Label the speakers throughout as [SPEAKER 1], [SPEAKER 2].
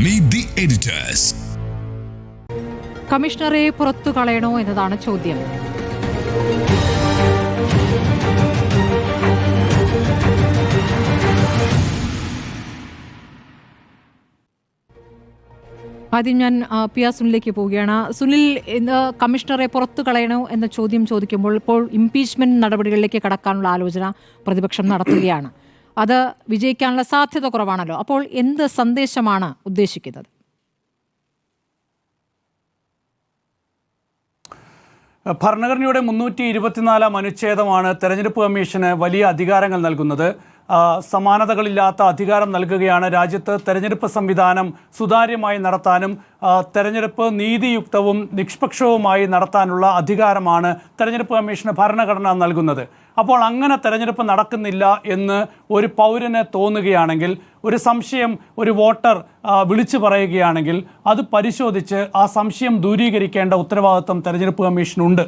[SPEAKER 1] Meet the editors.
[SPEAKER 2] കമ്മീഷണറെ പുറത്തു കളയണോ എന്നതാണ് ചോദ്യം. ആദ്യം ഞാൻ സുനിലേക്ക് പോവുകയാണ്. സുനിൽ, കമ്മീഷണറെ പുറത്തു കളയണോ എന്ന ചോദ്യം ചോദിക്കുമ്പോൾ ഇപ്പോൾ ഇംപീച്ച്മെന്റ് നടപടികളിലേക്ക് കടക്കാനുള്ള ആലോചന പ്രതിപക്ഷം നടത്തുകയാണ്. അത് വിജയിക്കാനുള്ള സാധ്യത കുറവാണല്ലോ. അപ്പോൾ എന്ത് സന്ദേശമാണ് ഉദ്ദേശിക്കുന്നത്?
[SPEAKER 3] ഭരണഘടനയുടെ 324 അനുച്ഛേദമാണ് തെരഞ്ഞെടുപ്പ് കമ്മീഷന് വലിയ അധികാരങ്ങൾ നൽകുന്നത്. സമാനതകളില്ലാത്ത അധികാരം നൽകുകയാണ്. രാജ്യത്ത് തെരഞ്ഞെടുപ്പ് സംവിധാനം സുതാര്യമായി നടത്താനും തെരഞ്ഞെടുപ്പ് നീതിയുക്തവും നിഷ്പക്ഷവുമായി നടത്താനുള്ള അധികാരമാണ് തെരഞ്ഞെടുപ്പ് കമ്മീഷന് ഭരണഘടന നൽകുന്നത്. അപ്പോൾ അങ്ങനെ തെരഞ്ഞെടുപ്പ് നടക്കുന്നില്ല എന്ന് ഒരു പൗരന് തോന്നുകയാണെങ്കിൽ, ഒരു സംശയം ഒരു വോട്ടർ വിളിച്ചു പറയുകയാണെങ്കിൽ അത് പരിശോധിച്ച് ആ സംശയം ദൂരീകരിക്കേണ്ട ഉത്തരവാദിത്വം തെരഞ്ഞെടുപ്പ് കമ്മീഷനുണ്ട്.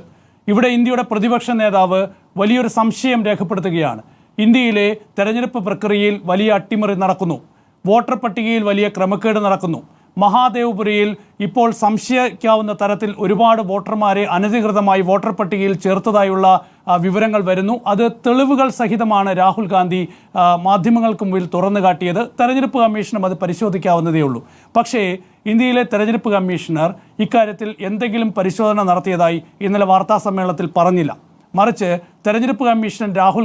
[SPEAKER 3] ഇവിടെ ഇന്ത്യയുടെ പ്രതിപക്ഷ നേതാവ് വലിയൊരു സംശയം രേഖപ്പെടുത്തുകയാണ്. ഇന്ത്യയിലെ തെരഞ്ഞെടുപ്പ് പ്രക്രിയയിൽ വലിയ അട്ടിമറി നടക്കുന്നു, വോട്ടർ പട്ടികയിൽ വലിയ ക്രമക്കേട് നടക്കുന്നു. മഹാദേവപുരയിൽ ഇപ്പോൾ സംശയിക്കാവുന്ന തരത്തിൽ ഒരുപാട് വോട്ടർമാരെ അനധികൃതമായി വോട്ടർ പട്ടികയിൽ ചേർത്തതായുള്ള വിവരങ്ങൾ വരുന്നു. അത് തെളിവുകൾ സഹിതമാണ് രാഹുൽ ഗാന്ധി മാധ്യമങ്ങൾക്ക് മുമ്പിൽ തുറന്നു കാട്ടിയത്. തെരഞ്ഞെടുപ്പ് കമ്മീഷനും അത് പരിശോധിക്കാവുന്നതേ ഉള്ളൂ. പക്ഷേ ഇന്ത്യയിലെ തെരഞ്ഞെടുപ്പ് കമ്മീഷണർ ഇക്കാര്യത്തിൽ എന്തെങ്കിലും പരിശോധന നടത്തിയതായി ഇന്നലെ വാർത്താ സമ്മേളനത്തിൽ പറഞ്ഞില്ല. മറിച്ച് തെരഞ്ഞെടുപ്പ് കമ്മീഷൻ രാഹുൽ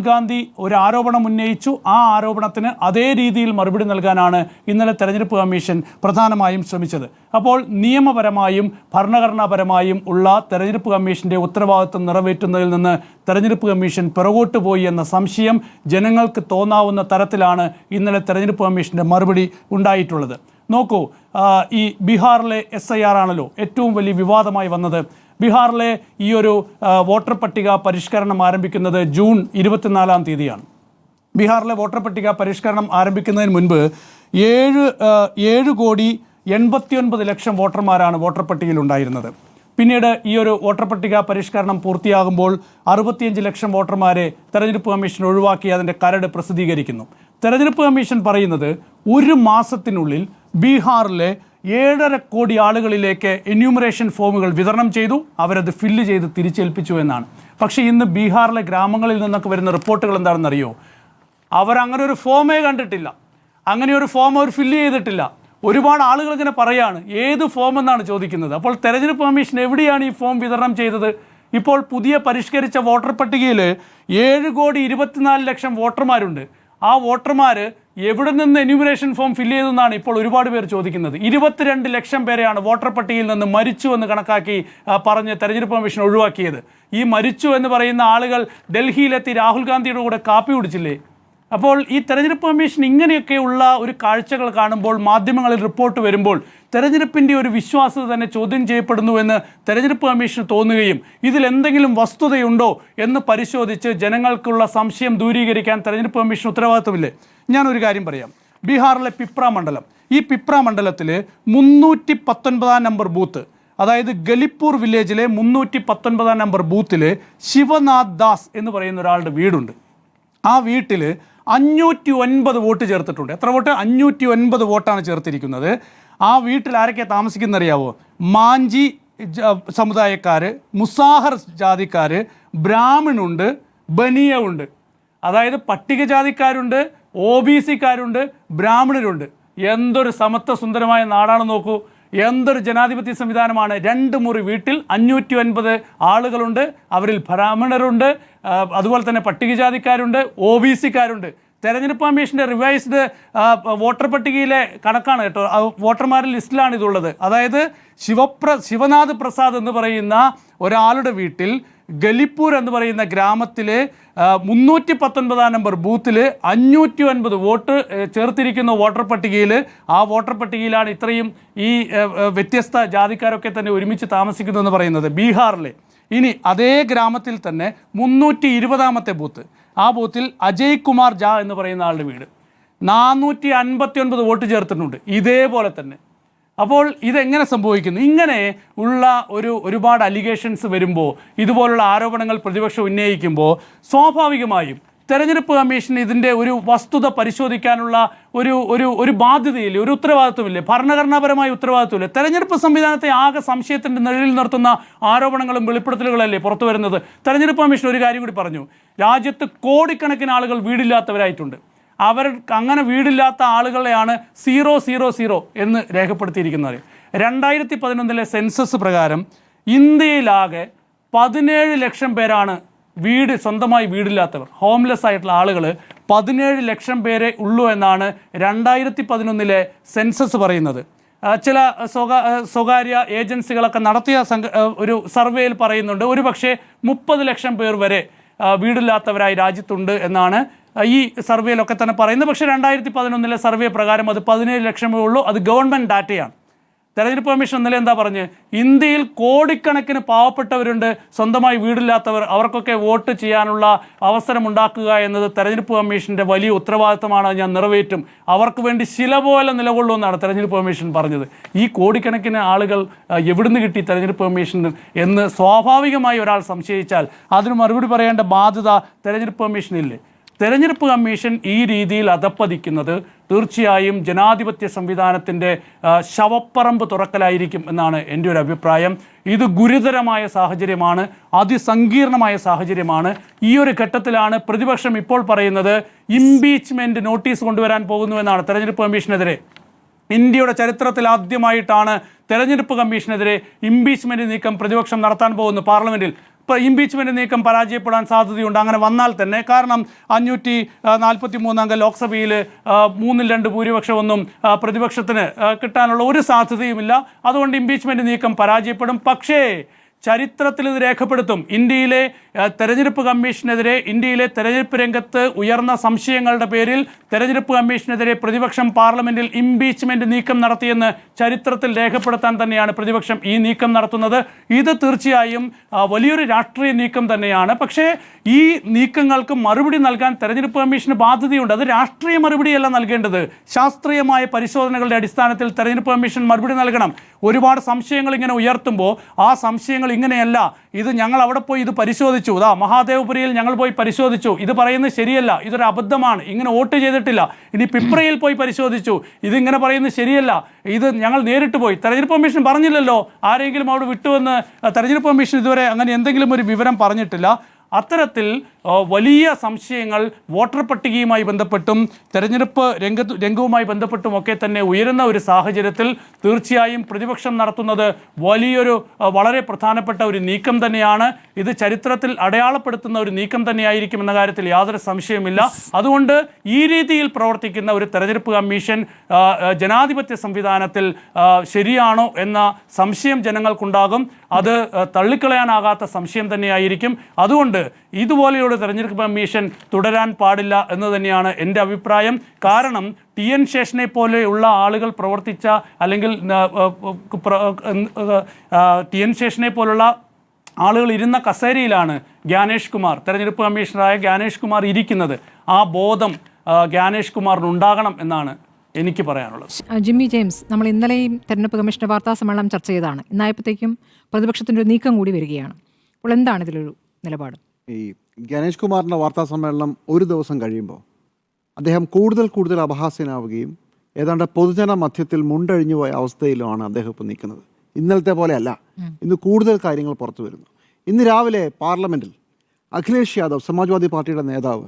[SPEAKER 3] ഗാന്ധി ഒരു ആരോപണം ഉന്നയിച്ചു. ആ ആരോപണത്തിന് അതേ രീതിയിൽ മറുപടി നൽകാനാണ് ഇന്നലെ തെരഞ്ഞെടുപ്പ് കമ്മീഷൻ പ്രധാനമായും ശ്രമിച്ചത്. അപ്പോൾ നിയമപരമായും ഭരണഘടനാപരമായും ഉള്ള തെരഞ്ഞെടുപ്പ് കമ്മീഷന്റെ ഉത്തരവാദിത്വം നിറവേറ്റുന്നതിൽ നിന്ന് തെരഞ്ഞെടുപ്പ് കമ്മീഷൻ പിറകോട്ട് പോയി എന്ന സംശയം ജനങ്ങൾക്ക് തോന്നാവുന്ന തരത്തിലാണ് ഇന്നലെ തെരഞ്ഞെടുപ്പ് കമ്മീഷന്റെ മറുപടി ഉണ്ടായിട്ടുള്ളത്. നോക്കൂ, ഈ ബീഹാറിലെ SIR ആണല്ലോ ഏറ്റവും വലിയ വിവാദമായി വന്നത്. ബീഹാറിലെ ഈ ഒരു വോട്ടർ പട്ടിക പരിഷ്കരണം ആരംഭിക്കുന്നത് ജൂൺ 24-ാം തീയതിയാണ്. ബീഹാറിലെ വോട്ടർ പട്ടിക പരിഷ്കരണം ആരംഭിക്കുന്നതിന് മുൻപ് 7,89,00,000 വോട്ടർമാരാണ് വോട്ടർ പട്ടികയിൽ ഉണ്ടായിരുന്നത്. പിന്നീട് ഈ ഒരു വോട്ടർ പട്ടിക പരിഷ്കരണം പൂർത്തിയാകുമ്പോൾ 65 ലക്ഷം വോട്ടർമാരെ തെരഞ്ഞെടുപ്പ് കമ്മീഷൻ ഒഴിവാക്കി അതിൻ്റെ കരട് പ്രസിദ്ധീകരിക്കുന്നു. തെരഞ്ഞെടുപ്പ് കമ്മീഷൻ പറയുന്നത് ഒരു മാസത്തിനുള്ളിൽ ബീഹാറിലെ 7.5 കോടി ആളുകളിലേക്ക് എന്യൂമറേഷൻ ഫോമുകൾ വിതരണം ചെയ്തു, അവരത് ഫില്ല് ചെയ്ത് തിരിച്ചേൽപ്പിച്ചു എന്നാണ്. പക്ഷേ ഇന്ന് ബീഹാറിലെ ഗ്രാമങ്ങളിൽ നിന്നൊക്കെ വരുന്ന റിപ്പോർട്ടുകൾ എന്താണെന്നറിയോ? അവരങ്ങനെ ഒരു ഫോമേ കണ്ടിട്ടില്ല, അങ്ങനെ ഒരു ഫോം അവർ ഫില്ല് ചെയ്തിട്ടില്ല. ഒരുപാട് ആളുകൾ ഇങ്ങനെ പറയാണ്, ഏത് ഫോം എന്നാണ് ചോദിക്കുന്നത്. അപ്പോൾ തെരഞ്ഞെടുപ്പ് കമ്മീഷൻ എവിടെയാണ് ഈ ഫോം വിതരണം ചെയ്തത്? ഇപ്പോൾ പുതിയ പരിഷ്കരിച്ച വോട്ടർ പട്ടികയിൽ 7,24,00,000 വോട്ടർമാരുണ്ട്. ആ വോട്ടർമാർ എവിടെ നിന്ന് എന്യൂമറേഷൻ ഫോം ഫില്ല് ചെയ്തെന്നാണ് ഇപ്പോൾ ഒരുപാട് പേർ ചോദിക്കുന്നത്. 22 ലക്ഷം പേരെയാണ് വോട്ടർ പട്ടികയിൽ നിന്ന് മരിച്ചു എന്ന് കണക്കാക്കി പറഞ്ഞ് തെരഞ്ഞെടുപ്പ് കമ്മീഷൻ ഒഴിവാക്കിയത്. ഈ മരിച്ചു എന്ന് പറയുന്ന ആളുകൾ ഡൽഹിയിലെത്തി രാഹുൽ ഗാന്ധിയുടെ കൂടെ കാപ്പി കുടിച്ചില്ലേ? അപ്പോൾ ഈ തെരഞ്ഞെടുപ്പ് കമ്മീഷൻ ഇങ്ങനെയൊക്കെയുള്ള ഒരു കാഴ്ചകൾ കാണുമ്പോൾ, മാധ്യമങ്ങളിൽ റിപ്പോർട്ട് വരുമ്പോൾ തെരഞ്ഞെടുപ്പിൻ്റെ ഒരു വിശ്വാസ്യത തന്നെ ചോദ്യം ചെയ്യപ്പെടുന്നു എന്ന് തെരഞ്ഞെടുപ്പ് കമ്മീഷന് തോന്നുകയും ഇതിൽ എന്തെങ്കിലും വസ്തുതയുണ്ടോ എന്ന് പരിശോധിച്ച് ജനങ്ങൾക്കുള്ള സംശയം ദൂരീകരിക്കാൻ തെരഞ്ഞെടുപ്പ് കമ്മീഷൻ ഉത്തരവാദിത്വമില്ലേ? ഞാനൊരു കാര്യം പറയാം. ബീഹാറിലെ പിപ്ര മണ്ഡലം, ഈ പിപ്ര മണ്ഡലത്തിൽ 319-ാം നമ്പർ ബൂത്ത്, അതായത് ഗലിപ്പൂർ വില്ലേജിലെ 319-ാം നമ്പർ ബൂത്തിൽ ശിവനാഥ് ദാസ് എന്ന് പറയുന്ന ഒരാളുടെ വീടുണ്ട്. ആ വീട്ടിൽ 509 വോട്ട് ചേർത്തിട്ടുണ്ട്. എത്ര വോട്ട്? 509 വോട്ടാണ് ചേർത്തിരിക്കുന്നത്. ആ വീട്ടിൽ ആരൊക്കെയാണ് താമസിക്കുന്നറിയാവോ? മാഞ്ചി സമുദായക്കാർ, മുസാഹർ ജാതിക്കാർ, ബ്രാഹ്മണുണ്ട്, ബനിയ ഉണ്ട്. അതായത് പട്ടികജാതിക്കാരുണ്ട്, OBC-ക്കാരുണ്ട്, ബ്രാഹ്മണരുണ്ട്. എന്തൊരു സമത്വ സുന്ദരമായ നാടാണ് നോക്കൂ, എന്തൊരു ജനാധിപത്യ സംവിധാനമാണ്. 2 മുറി വീട്ടിൽ 509 ആളുകളുണ്ട്. അവരിൽ ബ്രാഹ്മണരുണ്ട്, അതുപോലെ തന്നെ പട്ടികജാതിക്കാരുണ്ട്, OBC-ക്കാരുണ്ട്. തെരഞ്ഞെടുപ്പ് കമ്മീഷൻ്റെ റിവൈസ്ഡ് വോട്ടർ പട്ടികയിലെ കണക്കാണ് കേട്ടോ, വോട്ടർമാരുടെ ലിസ്റ്റിലാണ് ഇതുള്ളത്. അതായത് ശിവനാഥ് പ്രസാദ് എന്ന് പറയുന്ന ഒരാളുടെ വീട്ടിൽ ഗലിപ്പൂർ എന്ന് പറയുന്ന ഗ്രാമത്തിലെ 319-ാം നമ്പർ ബൂത്തിൽ 509 വോട്ട് ചേർത്തിരിക്കുന്ന വോട്ടർ പട്ടികയിൽ, ആ വോട്ടർ പട്ടികയിലാണ് ഇത്രയും ഈ വ്യത്യസ്ത ജാതിക്കാരൊക്കെ തന്നെ ഒരുമിച്ച് താമസിക്കുന്നു എന്ന് പറയുന്നത് ബീഹാറിലെ. ഇനി അതേ ഗ്രാമത്തിൽ തന്നെ 320-ാമത്തെ ബൂത്ത്, ആ ബൂത്തിൽ അജയ് കുമാർ ജാ എന്ന് പറയുന്ന ആളുടെ വീട് 459 വോട്ട് ചേർത്തിട്ടുണ്ട് ഇതേപോലെ തന്നെ. അപ്പോൾ ഇതെങ്ങനെ സംഭവിക്കുന്നു? ഇങ്ങനെ ഉള്ള ഒരുപാട് അലിഗേഷൻസ് വരുമ്പോൾ, ഇതുപോലുള്ള ആരോപണങ്ങൾ പ്രതിപക്ഷം ഉന്നയിക്കുമ്പോൾ സ്വാഭാവികമായും തെരഞ്ഞെടുപ്പ് കമ്മീഷൻ ഇതിൻ്റെ ഒരു വസ്തുത പരിശോധിക്കാനുള്ള ഒരു ബാധ്യതയില്ലേ, ഒരു ഉത്തരവാദിത്വമില്ലേ, ഭരണഘടനാപരമായ ഉത്തരവാദിത്വമില്ലേ? തെരഞ്ഞെടുപ്പ് സംവിധാനത്തെ ആകെ സംശയത്തിൻ്റെ നിഴലിൽ നിർത്തുന്ന ആരോപണങ്ങളും വെളിപ്പെടുത്തലുകളല്ലേ പുറത്തു വരുന്നത്? തെരഞ്ഞെടുപ്പ് കമ്മീഷൻ ഒരു കാര്യം കൂടി പറഞ്ഞു, രാജ്യത്ത് കോടിക്കണക്കിന് ആളുകൾ വീടില്ലാത്തവരായിട്ടുണ്ട്. അങ്ങനെ വീടില്ലാത്ത ആളുകളെയാണ് 000 എന്ന് രേഖപ്പെടുത്തിയിരിക്കുന്നത്. 2011 സെൻസസ് പ്രകാരം ഇന്ത്യയിലാകെ 17 ലക്ഷം പേരാണ് സ്വന്തമായി വീടില്ലാത്തവർ, ഹോംലെസ് ആയിട്ടുള്ള ആളുകൾ 17 ലക്ഷം പേരെ ഉള്ളൂ എന്നാണ് 2011 സെൻസസ് പറയുന്നത്. ചില സ്വകാര്യ ഏജൻസികളൊക്കെ നടത്തിയ ഒരു സർവേയിൽ പറയുന്നുണ്ട് ഒരു പക്ഷേ 30 ലക്ഷം പേർ വരെ വീടില്ലാത്തവരായി രാജ്യത്തുണ്ട് എന്നാണ് ഈ സർവേയിലൊക്കെ തന്നെ പറയുന്നത്. പക്ഷേ 2011 സർവേ പ്രകാരം അത് 17 ലക്ഷമേ ഉള്ളൂ. അത് ഗവൺമെൻറ് ഡാറ്റയാണ്. തെരഞ്ഞെടുപ്പ് കമ്മീഷൻ ഇന്നലെ എന്താ പറഞ്ഞ്, ഇന്ത്യയിൽ കോടിക്കണക്കിന് പാവപ്പെട്ടവരുണ്ട്, സ്വന്തമായി വീടില്ലാത്തവർ, അവർക്കൊക്കെ വോട്ട് ചെയ്യാനുള്ള അവസരം ഉണ്ടാക്കുക എന്നത് തെരഞ്ഞെടുപ്പ് കമ്മീഷൻ്റെ വലിയ ഉത്തരവാദിത്തമാണ്, ഞാൻ നിറവേറ്റും, അവർക്ക് വേണ്ടി ശില പോലെ നിലകൊള്ളുമെന്നാണ് തെരഞ്ഞെടുപ്പ് കമ്മീഷൻ പറഞ്ഞത്. ഈ കോടിക്കണക്കിന് ആളുകൾ എവിടുന്ന് കിട്ടി തെരഞ്ഞെടുപ്പ് കമ്മീഷന് എന്ന് സ്വാഭാവികമായി ഒരാൾ സംശയിച്ചാൽ അതിന് മറുപടി പറയേണ്ട ബാധ്യത തെരഞ്ഞെടുപ്പ് കമ്മീഷനില്ലേ? തെരഞ്ഞെടുപ്പ് കമ്മീഷൻ ഈ രീതിയിൽ അധപ്പതിക്കുന്നത് തീർച്ചയായും ജനാധിപത്യ സംവിധാനത്തിൻ്റെ ശവപ്പറമ്പ് തുറക്കലായിരിക്കും എന്നാണ് എൻ്റെ ഒരു അഭിപ്രായം. ഇത് ഗുരുതരമായ സാഹചര്യമാണ്, അതിസങ്കീർണമായ സാഹചര്യമാണ്. ഈ ഒരു ഘട്ടത്തിലാണ് പ്രതിപക്ഷം ഇപ്പോൾ പറയുന്നത് ഇംപീച്ച്മെൻറ്റ് നോട്ടീസ് കൊണ്ടുവരാൻ പോകുന്നുവെന്നാണ് തെരഞ്ഞെടുപ്പ് കമ്മീഷനെതിരെ. ഇന്ത്യയുടെ ചരിത്രത്തിൽ ആദ്യമായിട്ടാണ് തെരഞ്ഞെടുപ്പ് കമ്മീഷനെതിരെ ഇംപീച്ച്മെൻറ്റ് നീക്കം പ്രതിപക്ഷം നടത്താൻ പോകുന്നത് പാർലമെൻറ്റിൽ. ഇപ്പോൾ ഇംപീച്ച്മെൻറ്റ് നീക്കം പരാജയപ്പെടാൻ സാധ്യതയുണ്ട്. അങ്ങനെ വന്നാൽ തന്നെ, കാരണം 543 അംഗ ലോക്സഭയിൽ 3-2 ഭൂരിപക്ഷമൊന്നും പ്രതിപക്ഷത്തിന് കിട്ടാനുള്ള ഒരു സാധ്യതയുമില്ല. അതുകൊണ്ട് ഇംപീച്ച്മെൻറ്റ് നീക്കം പരാജയപ്പെടും. പക്ഷേ ചരിത്രത്തിൽ ഇത് രേഖപ്പെടുത്തും. ഇന്ത്യയിലെ തെരഞ്ഞെടുപ്പ് കമ്മീഷനെതിരെ, ഇന്ത്യയിലെ തെരഞ്ഞെടുപ്പ് രംഗത്ത് ഉയർന്ന സംശയങ്ങളുടെ പേരിൽ തെരഞ്ഞെടുപ്പ് കമ്മീഷനെതിരെ പ്രതിപക്ഷം പാർലമെൻറ്റിൽ ഇംപീച്ച്മെൻറ്റ് നീക്കം നടത്തിയെന്ന് ചരിത്രത്തിൽ രേഖപ്പെടുത്താൻ തന്നെയാണ് പ്രതിപക്ഷം ഈ നീക്കം നടത്തുന്നത്. ഇത് തീർച്ചയായും വലിയൊരു രാഷ്ട്രീയ നീക്കം തന്നെയാണ്. പക്ഷേ ഈ നീക്കങ്ങൾക്ക് മറുപടി നൽകാൻ തെരഞ്ഞെടുപ്പ് കമ്മീഷന് ബാധ്യതയുണ്ട്. അത് രാഷ്ട്രീയ മറുപടിയല്ല നൽകേണ്ടത്, ശാസ്ത്രീയമായ പരിശോധനകളുടെ അടിസ്ഥാനത്തിൽ തെരഞ്ഞെടുപ്പ് കമ്മീഷൻ മറുപടി നൽകണം. ഒരുപാട് സംശയങ്ങൾ ഇങ്ങനെ ഉയർത്തുമ്പോൾ ആ സംശയങ്ങൾ ഇങ്ങനെയല്ല, ഇത് ഞങ്ങൾ അവിടെ പോയി ഇത് പരിശോധിച്ചു, മഹാദേവപുരിയിൽ ഞങ്ങൾ പോയി പരിശോധിച്ചു, ഇത് പറയുന്നത് ശരിയല്ല, ഇതൊരു അബദ്ധമാണ്, ഇങ്ങനെ വോട്ട് ചെയ്തിട്ടില്ല, ഇനി പിപ്രയിൽ പോയി പരിശോധിച്ചു, ഇതിങ്ങനെ പറയുന്നത് ശരിയല്ല, ഇത് ഞങ്ങൾ നേരിട്ട് പോയി, തെരഞ്ഞെടുപ്പ് കമ്മീഷൻ പറഞ്ഞില്ലല്ലോ, ആരെങ്കിലും അവിടെ വിട്ടുവെന്ന് തെരഞ്ഞെടുപ്പ് കമ്മീഷൻ ഇതുവരെ അങ്ങനെ എന്തെങ്കിലും ഒരു വിവരം പറഞ്ഞിട്ടില്ല. അത്തരത്തിൽ വലിയ സംശയങ്ങൾ വോട്ടർ പട്ടികയുമായി ബന്ധപ്പെട്ടും തെരഞ്ഞെടുപ്പ് രംഗവുമായി ബന്ധപ്പെട്ടുമൊക്കെ തന്നെ ഉയരുന്ന ഒരു സാഹചര്യത്തിൽ തീർച്ചയായും പ്രതിപക്ഷം നടത്തുന്നത് വളരെ പ്രധാനപ്പെട്ട ഒരു നീക്കം തന്നെയാണ്. ഇത് ചരിത്രത്തിൽ അടയാളപ്പെടുത്തുന്ന ഒരു നീക്കം തന്നെയായിരിക്കും എന്ന കാര്യത്തിൽ യാതൊരു സംശയവുമില്ല. അതുകൊണ്ട് ഈ രീതിയിൽ പ്രവർത്തിക്കുന്ന ഒരു തെരഞ്ഞെടുപ്പ് കമ്മീഷൻ ജനാധിപത്യ സംവിധാനത്തിൽ ശരിയാണോ എന്ന സംശയം ജനങ്ങൾക്കുണ്ടാകും. അത് തള്ളിക്കളയാനാകാത്ത സംശയം തന്നെയായിരിക്കും. അതുകൊണ്ട് ഇതുപോലെയുള്ള തെരഞ്ഞെടുപ്പ് കമ്മീഷൻ തുടരാൻ പാടില്ല എന്ന് തന്നെയാണ് എൻ്റെ അഭിപ്രായം. കാരണം TN ശേഷനെ പോലെയുള്ള ആളുകൾ പ്രവർത്തിച്ച, അല്ലെങ്കിൽ TN ശേഷനെ പോലുള്ള ആളുകൾ ഇരുന്ന കസേരയിലാണ് ജ്ഞാനേഷ് കുമാർ, തെരഞ്ഞെടുപ്പ് കമ്മീഷണറായ ജ്ഞാനേഷ് കുമാർ ഇരിക്കുന്നത്. ആ ബോധം ജ്ഞാനേഷ് കുമാറിന് ഉണ്ടാകണം എന്നാണ് എനിക്ക് പറയാനുള്ളത്.
[SPEAKER 2] ജിമ്മി ജെയിംസ്, നമ്മൾ ഇന്നലെയും തെരഞ്ഞെടുപ്പ് കമ്മീഷന്റെ വാർത്താ സമ്മേളനം ചർച്ച ചെയ്തതാണ്. ഇന്നായപ്പോഴത്തേക്കും പ്രതിപക്ഷത്തിൻ്റെ ഒരു നീക്കം കൂടി വരികയാണ്. അപ്പോൾ എന്താണ് ഇതിലൊരു നിലപാട്?
[SPEAKER 1] ഈ ഗണേഷ് കുമാറിൻ്റെ വാർത്താ സമ്മേളനം ഒരു ദിവസം കഴിയുമ്പോൾ അദ്ദേഹം കൂടുതൽ അപഹാസ്യനാവുകയും ഏതാണ്ട് പൊതുജന മധ്യത്തിൽ മുണ്ടഴിഞ്ഞു പോയ അവസ്ഥയിലുമാണ് അദ്ദേഹം ഇപ്പോൾ നിൽക്കുന്നത്. ഇന്നലത്തെ പോലെയല്ല, ഇന്ന് കൂടുതൽ കാര്യങ്ങൾ പുറത്തു വരുന്നു. ഇന്ന് രാവിലെ പാർലമെൻറ്റിൽ അഖിലേഷ് യാദവ്, സമാജ്വാദി പാർട്ടിയുടെ നേതാവ്,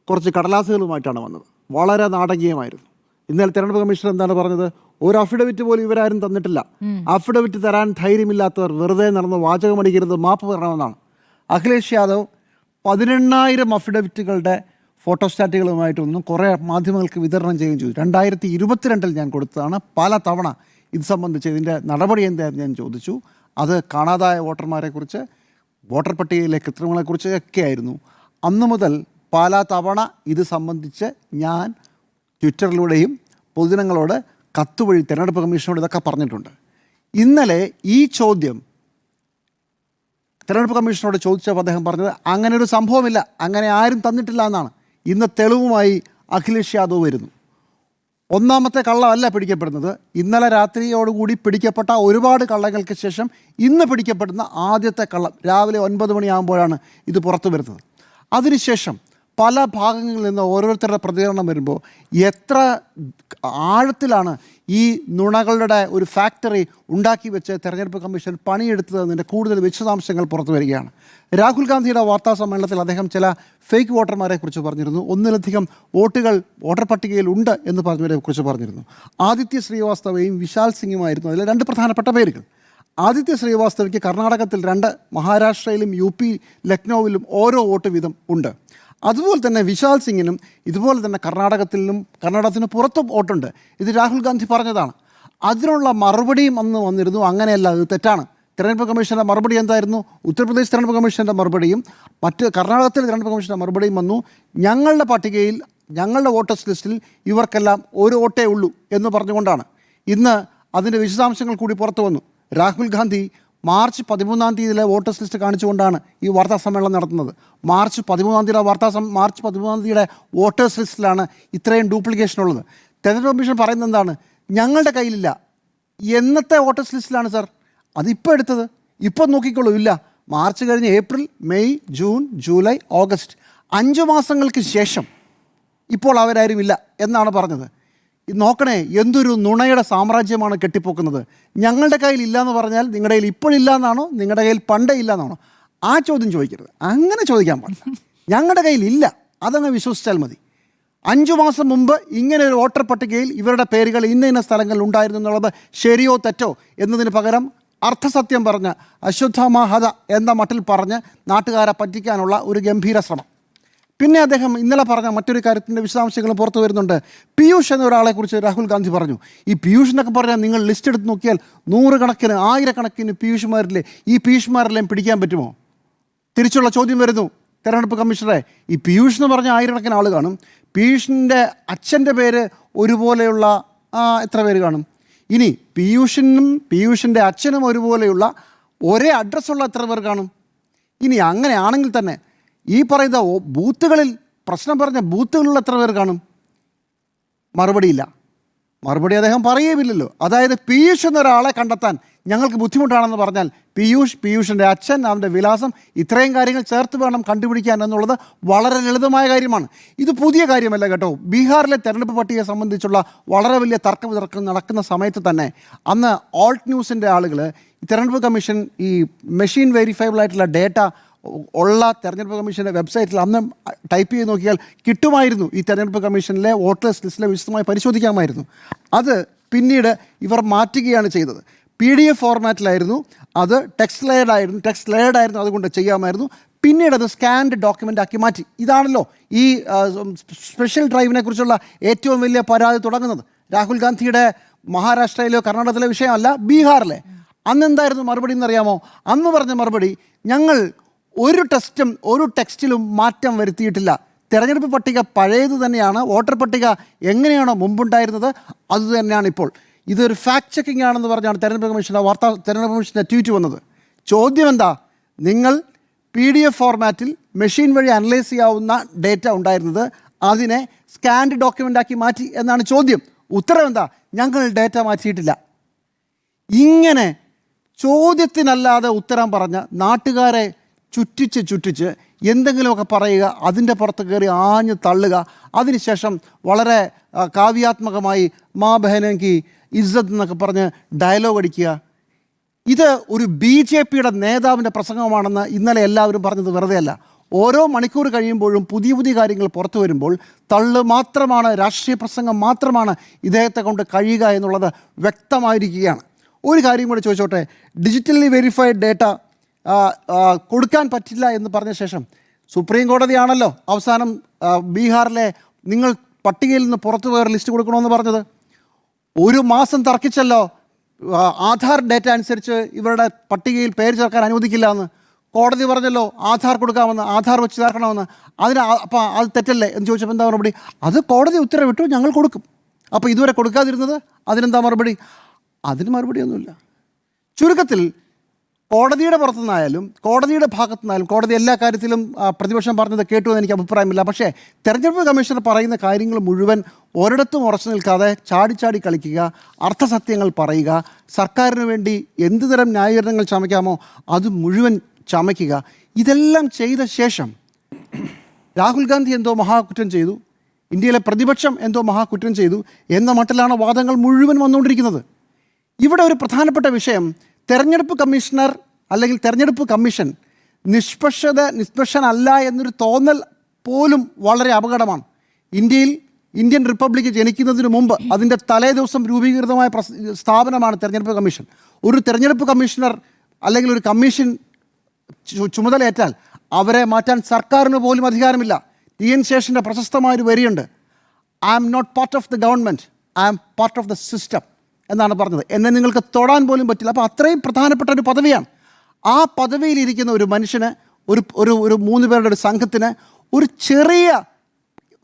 [SPEAKER 1] കുറച്ച് കടലാസുകളുമായിട്ടാണ് വന്നത്. വളരെ നാടകീയമായിരുന്നു. ഇന്നലെ തെരഞ്ഞെടുപ്പ് കമ്മീഷണർ എന്താണ് പറഞ്ഞത്? ഒരു അഫിഡവിറ്റ് പോലും ഇവരാരും തന്നിട്ടില്ല. അഫിഡവിറ്റ് തരാൻ ധൈര്യമില്ലാത്തവർ വെറുതെ നടന്ന് വാചകമടിക്കരുത്, മാപ്പ് പറയണമെന്നാണ്. അഖിലേഷ് യാദവ് 18,000 അഫിഡവിറ്റുകളുടെ ഫോട്ടോസ്റ്റാറ്റുകളുമായിട്ടൊന്നും കുറേ മാധ്യമങ്ങൾക്ക് വിതരണം ചെയ്യുകയും ചെയ്തു. 2022 ഞാൻ കൊടുത്തതാണ്. പല തവണ ഇത് സംബന്ധിച്ച് ഇതിൻ്റെ നടപടി എന്തായിരുന്നു ഞാൻ ചോദിച്ചു. അത് കാണാതായ വോട്ടർമാരെക്കുറിച്ച്, വോട്ടർ പട്ടികയിലെ കൃത്രിമങ്ങളെക്കുറിച്ച് ഒക്കെ ആയിരുന്നു. അന്നു മുതൽ പല തവണ ഇത് സംബന്ധിച്ച് ഞാൻ ട്വിറ്ററിലൂടെയും പൊതുജനങ്ങളോട് കത്തുവഴി തെരഞ്ഞെടുപ്പ് കമ്മീഷനോട് ഇതൊക്കെ പറഞ്ഞിട്ടുണ്ട്. ഇന്നലെ ഈ ചോദ്യം തെരഞ്ഞെടുപ്പ് കമ്മീഷനോട് ചോദിച്ചപ്പോൾ അദ്ദേഹം പറഞ്ഞത് അങ്ങനെ ഒരു സംഭവമില്ല, അങ്ങനെ ആരും തന്നിട്ടില്ല എന്നാണ്. ഇന്ന് തെളിവുമായി അഖിലേഷ് യാദവ് വരുന്നു. ഒന്നാമത്തെ കള്ളമല്ല പിടിക്കപ്പെടുന്നത്. ഇന്നലെ രാത്രിയോടുകൂടി പിടിക്കപ്പെട്ട ഒരുപാട് കള്ളങ്ങൾക്ക് ശേഷം ഇന്ന് പിടിക്കപ്പെടുന്ന ആദ്യത്തെ കള്ളം രാവിലെ 9 മണിയാകുമ്പോഴാണ് ഇത് പുറത്തു വരുന്നത്. അതിനുശേഷം പല ഭാഗങ്ങളിൽ നിന്ന് ഓരോരുത്തരുടെ പ്രതികരണം വരുമ്പോൾ എത്ര ആഴത്തിലാണ് ഈ നുണകളുടെ ഒരു ഫാക്ടറി ഉണ്ടാക്കി വെച്ച് തെരഞ്ഞെടുപ്പ് കമ്മീഷൻ പണിയെടുത്തതിൻ്റെ കൂടുതൽ വിശദാംശങ്ങൾ പുറത്തു വരികയാണ്. രാഹുൽ ഗാന്ധിയുടെ വാർത്താ സമ്മേളനത്തിൽ അദ്ദേഹം ചില ഫേക്ക് വോട്ടർമാരെ കുറിച്ച് പറഞ്ഞിരുന്നു. ഒന്നിലധികം വോട്ടുകൾ വോട്ടർ പട്ടികയിൽ ഉണ്ട് എന്ന് പറഞ്ഞവരെ കുറിച്ച് പറഞ്ഞിരുന്നു. ആദിത്യ ശ്രീവാസ്തവയും വിശാൽ സിംഗുമായിരുന്നു അതിലെ രണ്ട് പ്രധാനപ്പെട്ട പേരുകൾ. ആദിത്യ ശ്രീവാസ്തവയ്ക്ക് കർണാടകത്തിൽ 2, മഹാരാഷ്ട്രയിലും UP ലക്നൌവിലും ഓരോ വോട്ട് വീതം ഉണ്ട്. അതുപോലെ തന്നെ വിശാൽ സിംഗിനും ഇതുപോലെ തന്നെ കർണാടകത്തിന് പുറത്തും വോട്ടുണ്ട്. ഇത് രാഹുൽ ഗാന്ധി പറഞ്ഞതാണ്. അതിനുള്ള മറുപടിയും അന്ന് വന്നിരുന്നു. അങ്ങനെയല്ല, അത് തെറ്റാണ്. തിരഞ്ഞെടുപ്പ് കമ്മീഷൻ്റെ മറുപടി എന്തായിരുന്നു? ഉത്തർപ്രദേശ് തിരഞ്ഞെടുപ്പ് കമ്മീഷൻ്റെ മറുപടിയും കർണാടകത്തിലെ തിരഞ്ഞെടുപ്പ് കമ്മീഷൻ്റെ മറുപടിയും വന്നു. ഞങ്ങളുടെ പട്ടികയിൽ, ഞങ്ങളുടെ വോട്ടേഴ്സ് ലിസ്റ്റിൽ ഇവർക്കെല്ലാം ഒരു വോട്ടേ ഉള്ളൂ എന്ന് പറഞ്ഞുകൊണ്ടാണ്. ഇന്ന് അതിൻ്റെ വിശദാംശങ്ങൾ കൂടി പുറത്തു വന്നു. Rahul Gandhi March 13 voters list കാണിച്ചുകൊണ്ടാണ് ഈ വാർത്താ സമ്മേളനം നടത്തുന്നത്. മാർച്ച് 13 വോട്ടേഴ്സ് ലിസ്റ്റിലാണ് ഇത്രയും ഡ്യൂപ്ലിക്കേഷൻ ഉള്ളത്. തെരഞ്ഞെടുപ്പ് കമ്മീഷൻ പറയുന്നത് എന്താണ്? ഞങ്ങളുടെ കയ്യിലില്ല. എന്നത്തെ വോട്ടേഴ്സ് ലിസ്റ്റിലാണ് സാർ അതിപ്പോൾ എടുത്തത്? ഇപ്പം നോക്കിക്കോളൂ. ഇല്ല, മാർച്ച് കഴിഞ്ഞ് April, May, June, July, August 5 മാസങ്ങൾക്ക് ശേഷം ഇപ്പോൾ അവരാരും ഇല്ല എന്നാണ് പറഞ്ഞത്. ഇത് നോക്കണേ, എന്തൊരു നുണയുടെ സാമ്രാജ്യമാണ് കെട്ടിപ്പോക്കുന്നത്. ഞങ്ങളുടെ കയ്യിൽ ഇല്ല എന്ന് പറഞ്ഞാൽ നിങ്ങളുടെ കയ്യിൽ ഇപ്പോഴില്ല എന്നാണോ, നിങ്ങളുടെ കയ്യിൽ പണ്ടേ ഇല്ല എന്നാണോ? ആ ചോദ്യം ചോദിക്കരുത്. അങ്ങനെ ചോദിക്കാൻ പാടില്ല. ഞങ്ങളുടെ കയ്യിൽ ഇല്ല, അതങ്ങ് വിശ്വസിച്ചാൽ മതി. 5 മാസം മുമ്പ് ഇങ്ങനെ ഒരു വോട്ടർ പട്ടികയിൽ ഇവരുടെ പേരുകൾ ഇന്ന സ്ഥലങ്ങളിൽ ഉണ്ടായിരുന്നു എന്നുള്ളത് ശരിയോ തെറ്റോ എന്നതിന് പകരം അർത്ഥസത്യം പറഞ്ഞ് അശ്വത്ഥമാഹത എന്ന മട്ടിൽ പറഞ്ഞ് നാട്ടുകാരെ പറ്റിക്കാനുള്ള ഒരു ഗംഭീര ശ്രമം. പിന്നെ അദ്ദേഹം ഇന്നലെ പറഞ്ഞ മറ്റൊരു കാര്യത്തിൻ്റെ വിശദാംശങ്ങൾ പുറത്തു വരുന്നുണ്ട്. പീയൂഷ് എന്ന ഒരാളെക്കുറിച്ച് രാഹുൽ ഗാന്ധി പറഞ്ഞു. ഈ പീയൂഷ് എന്നൊക്കെ പറഞ്ഞാൽ നിങ്ങൾ ലിസ്റ്റ് എടുത്ത് നോക്കിയാൽ 100 കണക്കിന് 1000 കണക്കിന് പീയൂഷ്മാരില്ലേ. ഈ പീയൂഷ്മാരെല്ലാം പിടിക്കാൻ പറ്റുമോ? തിരിച്ചുള്ള ചോദ്യം വരുന്നു തെരഞ്ഞെടുപ്പ് കമ്മീഷണറെ. ഈ പീയൂഷ് എന്ന് പറഞ്ഞ 1000 കണക്കിന് ആൾ കാണും. പീയൂഷിൻ്റെ അച്ഛൻ്റെ പേര് ഒരുപോലെയുള്ള എത്ര പേര് കാണും? ഇനി പീയൂഷിൻ്റെ അച്ഛനും ഒരുപോലെയുള്ള ഒരേ അഡ്രസ്സുള്ള എത്ര പേർ കാണും? ഇനി അങ്ങനെയാണെങ്കിൽ തന്നെ ഈ പറയുന്ന ബൂത്തുകളിൽ പ്രശ്നം പറഞ്ഞ ബൂത്തുകളിൽ എത്ര പേർ കാണും? മറുപടിയില്ല. മറുപടി അദ്ദേഹം പറയുകയുമില്ലല്ലോ. അതായത് പീയൂഷ് എന്നൊരാളെ കണ്ടെത്താൻ ഞങ്ങൾക്ക് ബുദ്ധിമുട്ടാണെന്ന് പറഞ്ഞാൽ പീയൂഷിൻ്റെ അച്ഛൻ, അവൻ്റെ വിലാസം, ഇത്രയും കാര്യങ്ങൾ ചേർത്ത് വേണം കണ്ടുപിടിക്കാൻ എന്നുള്ളത് വളരെ ലളിതമായ കാര്യമാണ്. ഇത് പുതിയ കാര്യമല്ല കേട്ടോ. ബീഹാറിലെ തെരഞ്ഞെടുപ്പ് പട്ടികയെ സംബന്ധിച്ചുള്ള വളരെ വലിയ തർക്കം നടക്കുന്ന സമയത്ത് തന്നെ അന്ന് ഓൾട്ട് ന്യൂസിൻ്റെ ആളുകൾ തെരഞ്ഞെടുപ്പ് കമ്മീഷൻ ഈ മെഷീൻ വെരിഫയബിൾ ആയിട്ടുള്ള ഡേറ്റ ഉള്ള തെരഞ്ഞെടുപ്പ് കമ്മീഷൻ്റെ വെബ്സൈറ്റിൽ അന്ന് ടൈപ്പ് ചെയ്ത് നോക്കിയാൽ കിട്ടുമായിരുന്നു. ഈ തെരഞ്ഞെടുപ്പ് കമ്മീഷനിലെ വോട്ടേഴ്സ് ലിസ്റ്റിലെ വിശദമായി പരിശോധിക്കാമായിരുന്നു. അത് പിന്നീട് ഇവർ മാറ്റുകയാണ് ചെയ്തത്. PDF ഫോർമാറ്റിലായിരുന്നു അത്. ടെക്സ്റ്റ് ലെയർഡ് ആയിരുന്നു, അതുകൊണ്ട് ചെയ്യാമായിരുന്നു. പിന്നീട് അത് സ്കാൻഡ് ഡോക്യുമെൻ്റ് ആക്കി മാറ്റി. ഇതാണല്ലോ ഈ സ്പെഷ്യൽ ഡ്രൈവിനെ കുറിച്ചുള്ള ഏറ്റവും വലിയ പരാതി തുടങ്ങുന്നത്. രാഹുൽ ഗാന്ധിയുടെ മഹാരാഷ്ട്രയിലോ കർണാടകത്തിലെ വിഷയമല്ല, ബീഹാറിലെ. അന്ന് എന്തായിരുന്നു മറുപടി എന്നറിയാമോ? അന്ന് പറഞ്ഞ മറുപടി, ഞങ്ങൾ ഒരു ടെക്സ്റ്റിലും മാറ്റം വരുത്തിയിട്ടില്ല. തെരഞ്ഞെടുപ്പ് പട്ടിക പഴയത് തന്നെയാണ്. വോട്ടർ പട്ടിക എങ്ങനെയാണോ മുമ്പുണ്ടായിരുന്നത് അതുതന്നെയാണ് ഇപ്പോൾ. ഇതൊരു ഫാക്ട് ചെക്കിംഗ് ആണെന്ന് പറഞ്ഞാണ് തെരഞ്ഞെടുപ്പ് കമ്മീഷൻ്റെ ട്വീറ്റ് വന്നത്. ചോദ്യം എന്താ? നിങ്ങൾ PDF ഫോർമാറ്റിൽ മെഷീൻ വഴി അനലൈസ് ചെയ്യാവുന്ന ഡേറ്റ ഉണ്ടായിരുന്നത് അതിനെ സ്കാൻഡ് ഡോക്യുമെൻ്റ് ആക്കി മാറ്റി എന്നാണ് ചോദ്യം. ഉത്തരം എന്താ? ഞങ്ങൾ ഡേറ്റ മാറ്റിയിട്ടില്ല. ഇങ്ങനെ ചോദ്യത്തിനല്ലാതെ ഉത്തരം പറഞ്ഞ നാട്ടുകാരെ ചുറ്റിച്ച് എന്തെങ്കിലുമൊക്കെ പറയുക, അതിൻ്റെ പുറത്ത് കയറി ആഞ്ഞ് തള്ളുക, അതിനുശേഷം വളരെ കാവ്യാത്മകമായി മാ ബഹനങ്കി ഇസ്സത്ത് എന്നൊക്കെ പറഞ്ഞ് ഡയലോഗ് അടിക്കുക. ഇത് ഒരു BJPയുടെ നേതാവിൻ്റെ പ്രസംഗമാണെന്ന് ഇന്നലെ എല്ലാവരും പറഞ്ഞത് വെറുതെ അല്ല. ഓരോ മണിക്കൂർ കഴിയുമ്പോഴും പുതിയ കാര്യങ്ങൾ പുറത്തു വരുമ്പോൾ തള്ളു മാത്രമാണ്, രാഷ്ട്രീയ പ്രസംഗം മാത്രമാണ് ഇദ്ദേഹത്തെ കൊണ്ട് കഴിയുക എന്നുള്ളത് വ്യക്തമായിരിക്കുകയാണ്. ഒരു കാര്യം കൂടി ചോദിച്ചോട്ടെ. ഡിജിറ്റലി വെരിഫൈഡ് ഡേറ്റ കൊടുക്കാൻ പറ്റില്ല എന്ന് പറഞ്ഞ ശേഷം സുപ്രീം കോടതിയാണല്ലോ അവസാനം ബീഹാറിലെ നിങ്ങൾ പട്ടികയിൽ നിന്ന് പുറത്തു പോയ ലിസ്റ്റ് കൊടുക്കണമെന്ന് പറഞ്ഞത്. 1 മാസം തർക്കിച്ചല്ലോ. ആധാർ ഡേറ്റ അനുസരിച്ച് ഇവരുടെ പട്ടികയിൽ പേര് ചേർക്കാൻ അനുവദിക്കില്ല എന്ന് കോടതി പറഞ്ഞല്ലോ. ആധാർ കൊടുക്കാമെന്ന്, ആധാർ വെച്ച് ചേർക്കണമെന്ന്. അപ്പോൾ അത് തെറ്റല്ലേ എന്ന് ചോദിച്ചപ്പോൾ എന്താ മറുപടി? അത് കോടതി ഉത്തരവിട്ടു, ഞങ്ങൾ കൊടുക്കും. അപ്പോൾ ഇതുവരെ കൊടുക്കാതിരുന്നത് അതിനെന്താ മറുപടി? അതിന് മറുപടിയൊന്നുമില്ല. ചുരുക്കത്തിൽ കോടതിയുടെ പുറത്തുനിന്നായാലും കോടതിയുടെ ഭാഗത്തുനിന്നായാലും കോടതി എല്ലാ കാര്യത്തിലും പ്രതിപക്ഷം പറഞ്ഞത് കേട്ടു എന്ന് എനിക്ക് അഭിപ്രായമില്ല. പക്ഷേ തെരഞ്ഞെടുപ്പ് കമ്മീഷണർ പറയുന്ന കാര്യങ്ങൾ മുഴുവൻ ഒരിടത്തും ഉറച്ചു നിൽക്കാതെ ചാടി കളിക്കുക, അർത്ഥസത്യങ്ങൾ പറയുക, സർക്കാരിന് വേണ്ടി എന്ത് തരം ന്യായീകരണങ്ങൾ ചമയ്ക്കാമോ അത് മുഴുവൻ ചമയ്ക്കുക. ഇതെല്ലാം ചെയ്ത ശേഷം രാഹുൽ ഗാന്ധി എന്തോ മഹാകുറ്റം ചെയ്തു, ഇന്ത്യയിലെ പ്രതിപക്ഷം എന്തോ മഹാകുറ്റം ചെയ്തു എന്ന മട്ടിലാണ് വാദങ്ങൾ മുഴുവൻ വന്നുകൊണ്ടിരിക്കുന്നത്. ഇവിടെ ഒരു പ്രധാനപ്പെട്ട വിഷയം, തെരഞ്ഞെടുപ്പ് കമ്മീഷണർ അല്ലെങ്കിൽ തെരഞ്ഞെടുപ്പ് കമ്മീഷൻ നിഷ്പക്ഷനല്ല എന്നൊരു തോന്നൽ പോലും വളരെ അപകടമാണ്. ഇന്ത്യൻ റിപ്പബ്ലിക്ക് ജനിക്കുന്നതിന് മുമ്പ് അതിൻ്റെ തലേ ദിവസം രൂപീകൃതമായ സ്ഥാപനമാണ് തെരഞ്ഞെടുപ്പ് കമ്മീഷൻ. ഒരു തെരഞ്ഞെടുപ്പ് കമ്മീഷണർ അല്ലെങ്കിൽ ഒരു കമ്മീഷൻ ചുമതലയേറ്റാൽ അവരെ മാറ്റാൻ സർക്കാരിന് പോലും അധികാരമില്ല. ടി.എൻ. ശേഷൻ്റെ പ്രശസ്തമായൊരു വരിയുണ്ട്, I am not part of the government, I am part of the system എന്നാണ് പറഞ്ഞത്. എന്നെ നിങ്ങൾക്ക് തൊടാൻ പോലും പറ്റില്ല. അപ്പോൾ അത്രയും പ്രധാനപ്പെട്ട ഒരു പദവിയാണ്. ആ പദവിയിലിരിക്കുന്ന ഒരു മനുഷ്യന്, ഒരു 3 പേരുടെ ഒരു സംഘത്തിന് ഒരു ചെറിയ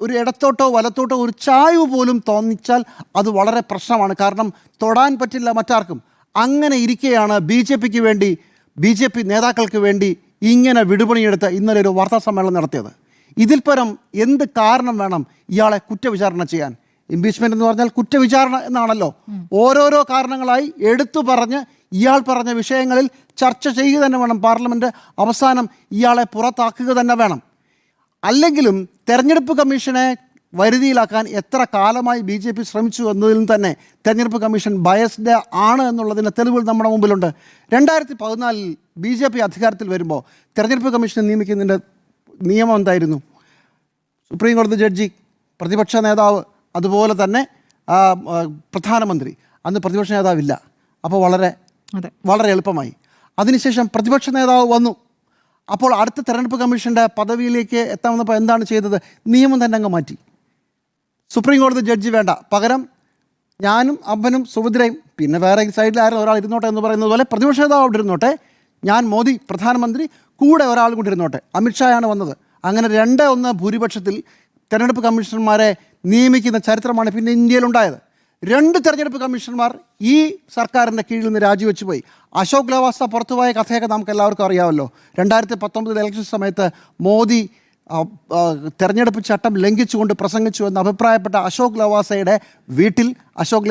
[SPEAKER 1] ഒരു ഇടത്തോട്ടോ വലത്തോട്ടോ ഒരു ചായ്വ് പോലും തോന്നിച്ചാൽ അത് വളരെ പ്രശ്നമാണ്. കാരണം തൊടാൻ പറ്റില്ല മറ്റാർക്കും. അങ്ങനെ ഇരിക്കെയാണ് ബി ജെ പി നേതാക്കൾക്ക് വേണ്ടി ഇങ്ങനെ വിടുപണിയെടുത്ത് ഇന്നലെ ഒരു വാർത്താ സമ്മേളനം നടത്തിയത്. ഇതിൽ പരം എന്ത് കാരണം വേണം ഇയാളെ കുറ്റവിചാരണ ചെയ്യാൻ? ഇംപീച്ച്മെന്റ് എന്ന് പറഞ്ഞാൽ കുറ്റവിചാരണ എന്നാണല്ലോ. ഓരോരോ കാരണങ്ങളായി എടുത്തു പറഞ്ഞ് ഇയാൾ പറഞ്ഞ വിഷയങ്ങളിൽ ചർച്ച ചെയ്യുക തന്നെ വേണം. പാർലമെൻറ്റ് അവസാനം ഇയാളെ പുറത്താക്കുക തന്നെ വേണം. അല്ലെങ്കിലും തെരഞ്ഞെടുപ്പ് കമ്മീഷനെ വരുതിയിലാക്കാൻ എത്ര കാലമായി BJP ശ്രമിച്ചു എന്നതിലും തന്നെ തെരഞ്ഞെടുപ്പ് കമ്മീഷൻ ബയസ്ഡ് ആണ് എന്നുള്ളതിൻ്റെ തെളിവുകൾ നമ്മുടെ മുമ്പിലുണ്ട്. 2014 BJP അധികാരത്തിൽ വരുമ്പോൾ തെരഞ്ഞെടുപ്പ് കമ്മീഷനെ നിയമിക്കുന്നതിൻ്റെ നിയമം എന്തായിരുന്നു? സുപ്രീം കോടതി ജഡ്ജി, പ്രതിപക്ഷ നേതാവ്, അതുപോലെ തന്നെ പ്രധാനമന്ത്രി. അന്ന് പ്രതിപക്ഷ നേതാവില്ല. അപ്പോൾ വളരെ എളുപ്പമായി. അതിനുശേഷം പ്രതിപക്ഷ നേതാവ് വന്നു. അപ്പോൾ അടുത്ത തെരഞ്ഞെടുപ്പ് കമ്മീഷൻ്റെ പദവിയിലേക്ക് എത്താൻ വന്നപ്പോൾ എന്താണ് ചെയ്തത്? നിയമം തന്നെ അങ്ങ് മാറ്റി. സുപ്രീം കോടതി ജഡ്ജി വേണ്ട, പകരം ഞാനും അമ്മനും സുഭദ്രയും പിന്നെ വേറെ സൈഡിൽ ആരും ഒരാൾ ഇരുന്നോട്ടെ എന്ന് പറയുന്നത് പോലെ പ്രതിപക്ഷ നേതാവ് അവിടെ ഇരുന്നോട്ടെ, ഞാൻ മോദി പ്രധാനമന്ത്രി, കൂടെ ഒരാൾ കൂടി ഇരുന്നോട്ടെ. അമിത്ഷായാണ് വന്നത്. അങ്ങനെ 2-1 ഭൂരിപക്ഷത്തിൽ തെരഞ്ഞെടുപ്പ് കമ്മീഷണർമാരെ നിയമിക്കുന്ന ചരിത്രമാണ് പിന്നെ ഇന്ത്യയിലുണ്ടായത്. 2 തെരഞ്ഞെടുപ്പ് കമ്മീഷണർമാർ ഈ സർക്കാരിൻ്റെ കീഴിൽ നിന്ന് രാജിവെച്ച് പോയി. അശോക് ലവാസ പുറത്തുപോയ കഥയൊക്കെ നമുക്ക് എല്ലാവർക്കും അറിയാമല്ലോ. 2019 ഇലക്ഷൻ സമയത്ത് മോദി തെരഞ്ഞെടുപ്പ് ചട്ടം ലംഘിച്ചുകൊണ്ട് പ്രസംഗിച്ചു എന്ന് അഭിപ്രായപ്പെട്ട അശോക് ലവാസയുടെ വീട്ടിൽ, അശോക്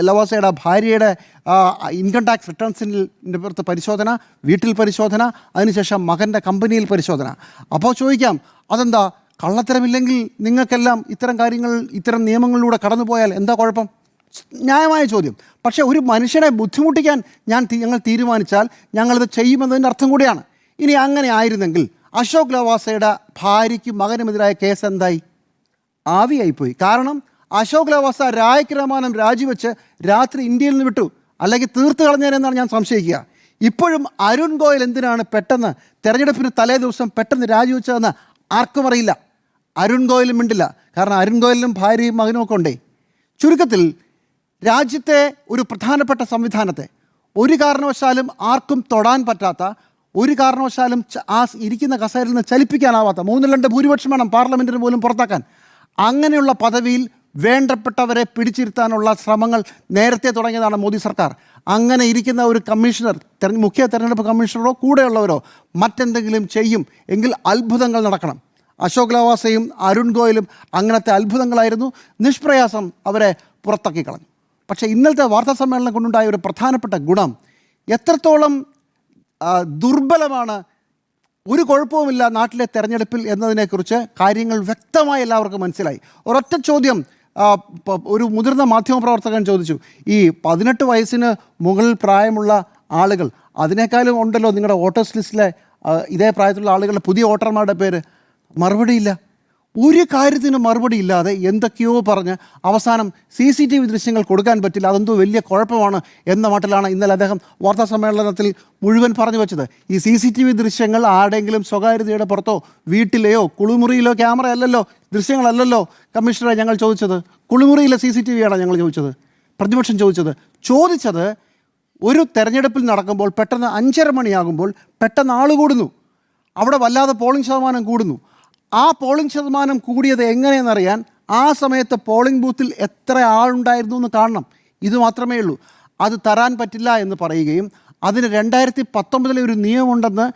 [SPEAKER 1] ലവാസയുടെ ഭാര്യയുടെ ഇൻകം ടാക്സ് റിട്ടേൺസിൻ്റെ പുറത്ത് പരിശോധന, വീട്ടിൽ പരിശോധന, അതിനുശേഷം മകൻ്റെ കമ്പനിയിൽ പരിശോധന. അപ്പോൾ ചോദിക്കാം, അതെന്താ കള്ളത്തരമില്ലെങ്കിൽ നിങ്ങൾക്കെല്ലാം ഇത്തരം കാര്യങ്ങൾ, ഇത്തരം നിയമങ്ങളിലൂടെ കടന്നുപോയാൽ എന്താ കുഴപ്പം? ന്യായമായ ചോദ്യം. പക്ഷേ ഒരു മനുഷ്യനെ ബുദ്ധിമുട്ടിക്കാൻ ഞങ്ങൾ തീരുമാനിച്ചാൽ ഞങ്ങളിത് ചെയ്യുമെന്നതിൻ്റെ അർത്ഥം കൂടിയാണ്. ഇനി അങ്ങനെ ആയിരുന്നെങ്കിൽ അശോക് ലവാസയുടെ ഭാര്യയ്ക്കും മകനുമെതിരായ കേസ് എന്തായി? ആവിയായിപ്പോയി. കാരണം അശോക് ലവാസ രായക്കിരമാനം രാജിവെച്ച് രാത്രി ഇന്ത്യയിൽ നിന്ന് വിട്ടു, അല്ലെങ്കിൽ തീർത്ത് കളഞ്ഞേനെന്നാണ് ഞാൻ സംശയിക്കുക. ഇപ്പോഴും അരുൺ ഗോയൽ എന്തിനാണ് പെട്ടെന്ന് തെരഞ്ഞെടുപ്പിന് തലേ ദിവസം പെട്ടെന്ന് രാജിവെച്ചതെന്ന് ആർക്കും അറിയില്ല. അരുൺ ഗോയലും മിണ്ടില്ല. കാരണം അരുൺ ഗോയലിനും ഭാര്യയും മകനും ഒക്കെ ഉണ്ടേ. ചുരുക്കത്തിൽ രാജ്യത്തെ ഒരു പ്രധാനപ്പെട്ട സംവിധാനത്തെ ഒരു കാരണവശാലും ആർക്കും തൊടാൻ പറ്റാത്ത, ഒരു കാരണവശാലും ആ ഇരിക്കുന്ന കസേരയിൽ നിന്ന് ചലിപ്പിക്കാനാവാത്ത, 3-2 ഭൂരിപക്ഷം വേണം പാർലമെൻറ്റിന് പോലും പുറത്താക്കാൻ, അങ്ങനെയുള്ള പദവിയിൽ വേണ്ടപ്പെട്ടവരെ പിടിച്ചിരുത്താനുള്ള ശ്രമങ്ങൾ നേരത്തെ തുടങ്ങിയതാണ് മോദി സർക്കാർ. അങ്ങനെ ഇരിക്കുന്ന ഒരു കമ്മീഷണർ, മുഖ്യ തെരഞ്ഞെടുപ്പ് കമ്മീഷണറോ കൂടെയുള്ളവരോ മറ്റെന്തെങ്കിലും ചെയ്യും എങ്കിൽ അത്ഭുതങ്ങൾ നടക്കണം. അശോക് ലവാസയും അരുൺ ഗോയലും അങ്ങനത്തെ അത്ഭുതങ്ങളായിരുന്നു. നിഷ്പ്രയാസം അവരെ പുറത്താക്കി കളഞ്ഞു. പക്ഷേ ഇന്നലത്തെ വാർത്താ സമ്മേളനം കൊണ്ടുണ്ടായ ഒരു പ്രധാനപ്പെട്ട ഗുണം, എത്രത്തോളം ദുർബലമാണ്, ഒരു കുഴപ്പവുമില്ല നാട്ടിലെ തെരഞ്ഞെടുപ്പിൽ എന്നതിനെക്കുറിച്ച് കാര്യങ്ങൾ വ്യക്തമായി എല്ലാവർക്കും മനസ്സിലായി. ഒരൊറ്റ ചോദ്യം ഒരു മുതിർന്ന മാധ്യമപ്രവർത്തകൻ ചോദിച്ചു, ഈ 18 വയസ്സിന് മുകളിൽ പ്രായമുള്ള ആളുകൾ, അതിനേക്കാളും ഉണ്ടല്ലോ നിങ്ങളുടെ വോട്ടേഴ്സ് ലിസ്റ്റിലെ ഇതേ പ്രായത്തിലുള്ള ആളുകളുടെ പുതിയ വോട്ടർമാരുടെ പേര്. മറുപടിയില്ല. ഒരു കാര്യത്തിനും മറുപടി ഇല്ലാതെ എന്തൊക്കെയോ പറഞ്ഞ് അവസാനം CCTV ദൃശ്യങ്ങൾ കൊടുക്കാൻ പറ്റില്ല, അതെന്തോ വലിയ കുഴപ്പമാണ് എന്ന മട്ടിലാണ് ഇന്നലെ അദ്ദേഹം വാർത്താ സമ്മേളനത്തിൽ മുഴുവൻ പറഞ്ഞു വെച്ചത്. ഈ CCTV ദൃശ്യങ്ങൾ ആരുടെയെങ്കിലും സ്വകാര്യതയുടെ പുറത്തോ വീട്ടിലെയോ കുളിമുറിയിലോ ക്യാമറ അല്ലല്ലോ, ദൃശ്യങ്ങളല്ലല്ലോ കമ്മീഷണറെ ഞങ്ങൾ ചോദിച്ചത്. കുളിമുറിയിലെ CCTV ആണ് ഞങ്ങൾ ചോദിച്ചത്, പ്രതിപക്ഷം ചോദിച്ചത് ഒരു തെരഞ്ഞെടുപ്പിൽ നടക്കുമ്പോൾ പെട്ടെന്ന് 5:30 മണിയാകുമ്പോൾ പെട്ടെന്ന് ആൾ കൂടുന്നു, അവിടെ വല്ലാതെ പോളിംഗ് ശതമാനം കൂടുന്നു. ആ പോളിംഗ് ശതമാനം കൂടിയത് എങ്ങനെയെന്നറിയാൻ ആ സമയത്ത് പോളിംഗ് ബൂത്തിൽ എത്ര ആളുണ്ടായിരുന്നു എന്ന് കാണണം. ഇത് മാത്രമേ ഉള്ളൂ. അത് തരാൻ പറ്റില്ല എന്ന് പറയുകയും അതിന് 2019 ഒരു നിയമമുണ്ടെന്ന്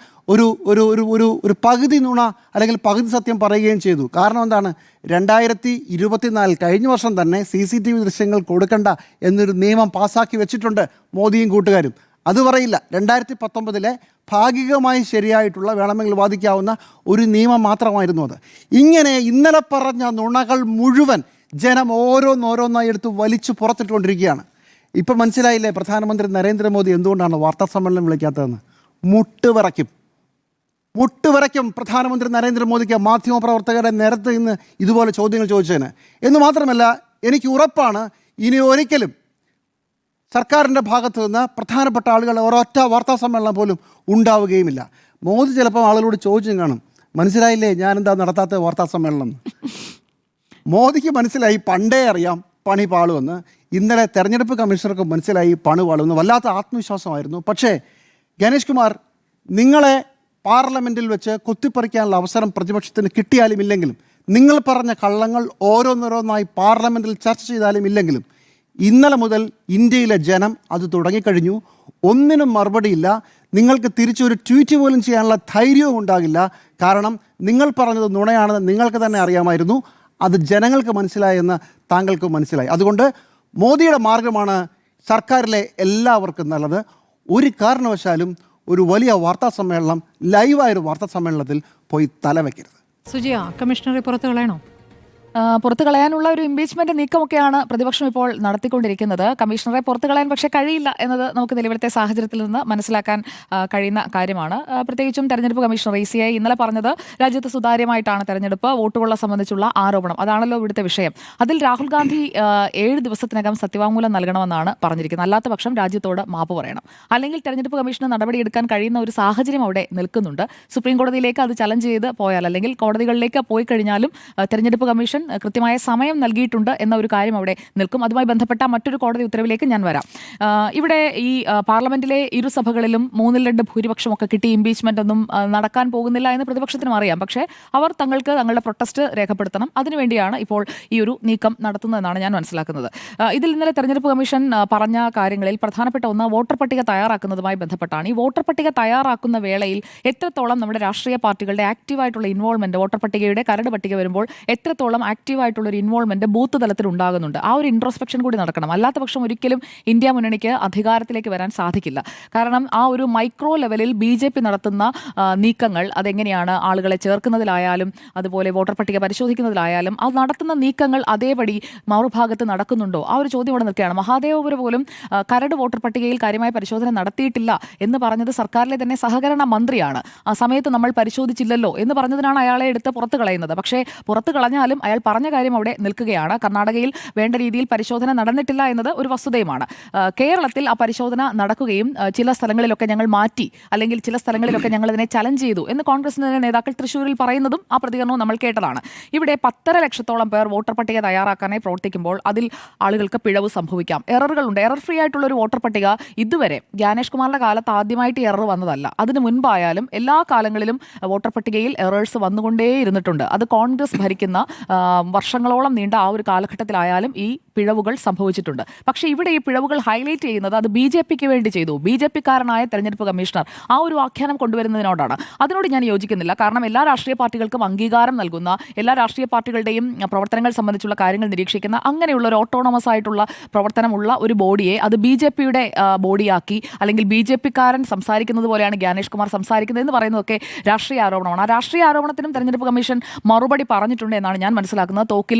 [SPEAKER 1] ഒരു പകുതി നുണ അല്ലെങ്കിൽ പകുതി സത്യം പറയുകയും ചെയ്തു. കാരണം എന്താണ്? 2024 കഴിഞ്ഞ വർഷം തന്നെ CCTV ദൃശ്യങ്ങൾ കൊടുക്കണ്ട എന്നൊരു നിയമം പാസ്സാക്കി വെച്ചിട്ടുണ്ട് മോദിയും കൂട്ടുകാരും. അത് പറയില്ല. 2019 ഭാഗികമായി ശരിയായിട്ടുള്ള, വേണമെങ്കിൽ വാദിക്കാവുന്ന ഒരു നിയമം മാത്രമായിരുന്നു അത്. ഇങ്ങനെ ഇന്നലെ പറഞ്ഞ നുണകൾ മുഴുവൻ ജനം ഓരോന്നോരോന്നായി എടുത്ത് വലിച്ചു പുറത്തിട്ടുകൊണ്ടിരിക്കുകയാണ്. ഇപ്പം മനസ്സിലായില്ലേ പ്രധാനമന്ത്രി നരേന്ദ്രമോദി എന്തുകൊണ്ടാണ് വാർത്താ സമ്മേളനം വിളിക്കാത്തതെന്ന്? മുട്ടുവിറയ്ക്കും പ്രധാനമന്ത്രി നരേന്ദ്രമോദിക്ക് മാധ്യമപ്രവർത്തകരെ നിരത്ത് ഇന്ന് ഇതുപോലെ ചോദ്യങ്ങൾ ചോദിച്ചതിന്. എന്ന് മാത്രമല്ല, എനിക്ക് ഉറപ്പാണ് ഇനി ഒരിക്കലും സർക്കാരിൻ്റെ ഭാഗത്തു നിന്ന് പ്രധാനപ്പെട്ട ആളുകളുടെ ഒരൊറ്റ വാർത്താ സമ്മേളനം പോലും ഉണ്ടാവുകയുമില്ല. മോദി ചിലപ്പോൾ ആളുകളോട് ചോദിച്ചും കാണും, മനസ്സിലായില്ലേ ഞാനെന്താ നടത്താത്ത വാർത്താ സമ്മേളനം? മോദിക്ക് മനസ്സിലായി, പണ്ടേ അറിയാം പണി പാളുമെന്ന്. ഇന്നലെ തെരഞ്ഞെടുപ്പ് കമ്മീഷണർക്ക് മനസ്സിലായി പണി പാളുമെന്ന്. വല്ലാത്ത ആത്മവിശ്വാസമായിരുന്നു. പക്ഷേ ഗണേഷ് കുമാർ, നിങ്ങളെ പാർലമെൻറ്റിൽ വെച്ച് കുത്തിപ്പറിക്കാനുള്ള അവസരം പ്രതിപക്ഷത്തിന് കിട്ടിയാലും ഇല്ലെങ്കിലും, നിങ്ങൾ പറഞ്ഞ കള്ളങ്ങൾ ഓരോന്നോരോന്നായി പാർലമെൻറ്റിൽ ചർച്ച ചെയ്താലും ഇല്ലെങ്കിലും, ഇന്നലെ മുതൽ ഇന്ത്യയിലെ ജനം അത് തുടങ്ങിക്കഴിഞ്ഞു. ഒന്നിനും മറുപടിയില്ല. നിങ്ങൾക്ക് തിരിച്ചൊരു ട്വീറ്റ് പോലും ചെയ്യാനുള്ള ധൈര്യവും ഉണ്ടാകില്ല. കാരണം നിങ്ങൾ പറഞ്ഞത് നുണയാണെന്ന് നിങ്ങൾക്ക് തന്നെ അറിയാമായിരുന്നു. അത് ജനങ്ങൾക്ക് മനസ്സിലായെന്ന് താങ്കൾക്ക് മനസ്സിലായി. അതുകൊണ്ട് മോദിയുടെ മാർഗമാണ് സർക്കാരിലെ എല്ലാവർക്കും നല്ലത്. ഒരു കാരണവശാലും ഒരു വലിയ വാർത്താ സമ്മേളനം, ലൈവായൊരു വാർത്താ സമ്മേളനത്തിൽ പോയി തലവെക്കരുത്.
[SPEAKER 2] സുജിയ, കമ്മീഷണറെ പുറത്ത് കളയണോ?
[SPEAKER 4] പുറത്തു കളയാനുള്ള ഒരു ഇംപീച്ച്മെന്റ് നീക്കമൊക്കെയാണ് പ്രതിപക്ഷം ഇപ്പോൾ നടത്തിക്കൊണ്ടിരിക്കുന്നത്. കമ്മീഷണറെ പുറത്തു കളയാൻ പക്ഷേ കഴിയില്ല എന്നത് നമുക്ക് നിലവിലത്തെ സാഹചര്യത്തിൽ നിന്ന് മനസ്സിലാക്കാൻ കഴിയുന്ന കാര്യമാണ്. പ്രത്യേകിച്ചും തെരഞ്ഞെടുപ്പ് കമ്മീഷണർ ECI ഇന്നലെ പറഞ്ഞത് രാജ്യത്ത് സുതാര്യമായിട്ടാണ് തെരഞ്ഞെടുപ്പ്, വോട്ടുകളെ സംബന്ധിച്ചുള്ള ആരോപണം, അതാണല്ലോ ഇവിടുത്തെ വിഷയം. അതിൽ രാഹുൽ ഗാന്ധി 7 ദിവസത്തിനകം സത്യവാങ്മൂലം നൽകണമെന്നാണ് പറഞ്ഞിരിക്കുന്നത്. അല്ലാത്ത പക്ഷം രാജ്യത്തോട് മാപ്പ് പറയണം. അല്ലെങ്കിൽ തെരഞ്ഞെടുപ്പ് കമ്മീഷന് നടപടിയെടുക്കാൻ കഴിയുന്ന ഒരു സാഹചര്യം അവിടെ നിൽക്കുന്നുണ്ട്. സുപ്രീം കോടതിയിലേക്ക് അത് ചലഞ്ച് ചെയ്ത് പോയാൽ, അല്ലെങ്കിൽ കോടതികളിലേക്ക് പോയി കഴിഞ്ഞാലും തെരഞ്ഞെടുപ്പ് കമ്മീഷൻ കൃത്യമായ സമയം നൽകിയിട്ടുണ്ട് എന്ന ഒരു കാര്യം അവിടെ നിൽക്കും. അതുമായി ബന്ധപ്പെട്ട മറ്റൊരു കോടതി ഉത്തരവിലേക്ക് ഞാൻ വരാം. ഇവിടെ ഈ പാർലമെന്റിലെ ഇരുസഭകളിലും 3/2 ഭൂരിപക്ഷമൊക്കെ കിട്ടി ഇംപീച്ച്മെന്റ് ഒന്നും നടക്കാൻ പോകുന്നില്ല എന്ന് പ്രതിപക്ഷത്തിനും അറിയാം. പക്ഷേ അവർ തങ്ങളുടെ പ്രൊട്ടസ്റ്റ് രേഖപ്പെടുത്തണം. അതിനുവേണ്ടിയാണ് ഇപ്പോൾ ഈ ഒരു നീക്കം നടത്തുന്നതെന്നാണ് ഞാൻ മനസ്സിലാക്കുന്നത്. ഇതിൽ ഇന്നലെ തെരഞ്ഞെടുപ്പ് കമ്മീഷൻ പറഞ്ഞ കാര്യങ്ങളിൽ പ്രധാനപ്പെട്ട ഒന്ന് വോട്ടർ പട്ടിക തയ്യാറാക്കുന്നതുമായി ബന്ധപ്പെട്ടാണ്. ഈ വോട്ടർ പട്ടിക തയ്യാറാക്കുന്ന വേളയിൽ എത്രത്തോളം നമ്മുടെ രാഷ്ട്രീയ പാർട്ടികളുടെ ആക്റ്റീവായിട്ടുള്ള ഇൻവോൾവ്മെന്റ്, വോട്ടർ പട്ടികയുടെ കരട് പട്ടിക വരുമ്പോൾ എത്രത്തോളം ആക്റ്റീവായിട്ടുള്ളൊരു ഇൻവോൾവ്മെന്റ് ബൂത്ത് തലത്തിൽ ഉണ്ടാകുന്നുണ്ട്. ആ ഒരു ഇൻട്രോസ്പെക്ഷൻ കൂടി നടക്കണം. അല്ലാത്ത പക്ഷം ഒരിക്കലും ഇന്ത്യ മുന്നണിക്ക് അധികാരത്തിലേക്ക് വരാൻ സാധിക്കില്ല. കാരണം ആ ഒരു മൈക്രോ ലെവലിൽ BJP നടത്തുന്ന നീക്കങ്ങൾ, അതെങ്ങനെയാണ് ആളുകളെ ചേർക്കുന്നതിലായാലും അതുപോലെ വോട്ടർ പട്ടിക പരിശോധിക്കുന്നതിലായാലും അത് നടത്തുന്ന നീക്കങ്ങൾ അതേപടി മറുഭാഗത്ത് നടക്കുന്നുണ്ടോ? ആ ഒരു ചോദ്യം ഇവിടെ നിൽക്കുകയാണ്. മഹാദേവപുര പോലും കരട് വോട്ടർ പട്ടികയിൽ കാര്യമായ പരിശോധന നടത്തിയിട്ടില്ല എന്ന് പറഞ്ഞത് സർക്കാരിലെ തന്നെ സഹകരണ മന്ത്രിയാണ്. ആ സമയത്ത് നമ്മൾ പരിശോധിച്ചില്ലല്ലോ എന്ന് പറഞ്ഞതിനാണ് അയാളെ എടുത്ത് പുറത്ത് കളയുന്നത്. പക്ഷേ പുറത്ത് കളഞ്ഞാലും അയാൾ പറഞ്ഞ കാര്യം അവിടെ നിൽക്കുകയാണ്. കർണാടകയിൽ വേണ്ട രീതിയിൽ പരിശോധന നടന്നിട്ടില്ല എന്നത് ഒരു വസ്തുതയുമാണ്. കേരളത്തിൽ ആ പരിശോധന നടക്കുകയും ചില സ്ഥലങ്ങളിലൊക്കെ ഞങ്ങൾ മാറ്റി, അല്ലെങ്കിൽ ചില സ്ഥലങ്ങളിലൊക്കെ ഞങ്ങൾ ഇതിനെ ചലഞ്ച് ചെയ്തു എന്ന് കോൺഗ്രസിന്റെ നേതാക്കൾ തൃശ്ശൂരിൽ പറയുന്നതും ആ പ്രതികരണവും നമ്മൾ കേട്ടതാണ്. ഇവിടെ 10.5 ലക്ഷത്തോളം പേർ വോട്ടർ പട്ടിക തയ്യാറാക്കാനായി പ്രവർത്തിക്കുമ്പോൾ അതിൽ ആളുകൾക്ക് പിഴവ് സംഭവിക്കാം. എററുകളുണ്ട്. എറർ ഫ്രീ ആയിട്ടുള്ള ഒരു വോട്ടർ പട്ടിക ഇതുവരെ ഗണേഷ് കുമാറിന്റെ കാലത്ത് ആദ്യമായിട്ട് എറർ വന്നതല്ല. അതിന് മുൻപായാലും എല്ലാ കാലങ്ങളിലും വോട്ടർ പട്ടികയിൽ എറേഴ്സ് വന്നുകൊണ്ടേ ഇരുന്നിട്ടുണ്ട്. അത് കോൺഗ്രസ് ഭരിക്കുന്ന വർഷങ്ങളോളം നീണ്ട ആ ഒരു കാലഘട്ടത്തിലായാലും ഈ പിഴവുകൾ സംഭവിച്ചിട്ടുണ്ട്. പക്ഷേ ഇവിടെ ഈ പിഴവുകൾ ഹൈലൈറ്റ് ചെയ്യുന്നത് അത് BJPക്ക് വേണ്ടി ചെയ്തു, BJPക്കാരനായ തെരഞ്ഞെടുപ്പ് കമ്മീഷണർ ആ ഒരു ആഖ്യാനം കൊണ്ടുവരുന്നതിനോടാണ്. അതിനോട് ഞാൻ യോജിക്കുന്നില്ല. കാരണം എല്ലാ രാഷ്ട്രീയ പാർട്ടികൾക്കും അംഗീകാരം നൽകുന്ന, എല്ലാ രാഷ്ട്രീയ പാർട്ടികളുടെയും പ്രവർത്തനങ്ങൾ സംബന്ധിച്ചുള്ള കാര്യങ്ങൾ നിരീക്ഷിക്കുന്ന, അങ്ങനെയുള്ള ഒരു ഓട്ടോണമസ് ആയിട്ടുള്ള പ്രവർത്തനമുള്ള ഒരു ബോഡിയെ അത് BJPയുടെ ബോഡിയാക്കി, അല്ലെങ്കിൽ BJPക്കാരൻ സംസാരിക്കുന്നത് പോലെയാണ് ഗണേഷ് കുമാർ സംസാരിക്കുന്നത് എന്ന് പറയുന്നതൊക്കെ രാഷ്ട്രീയ ആരോപണമാണ്. ആ രാഷ്ട്രീയ ആരോപണത്തിനും തെരഞ്ഞെടുപ്പ് കമ്മീഷൻ മറുപടി പറഞ്ഞിട്ടുണ്ട് എന്നാണ് ഞാൻ മനസ്സിലാക്കുന്നത്.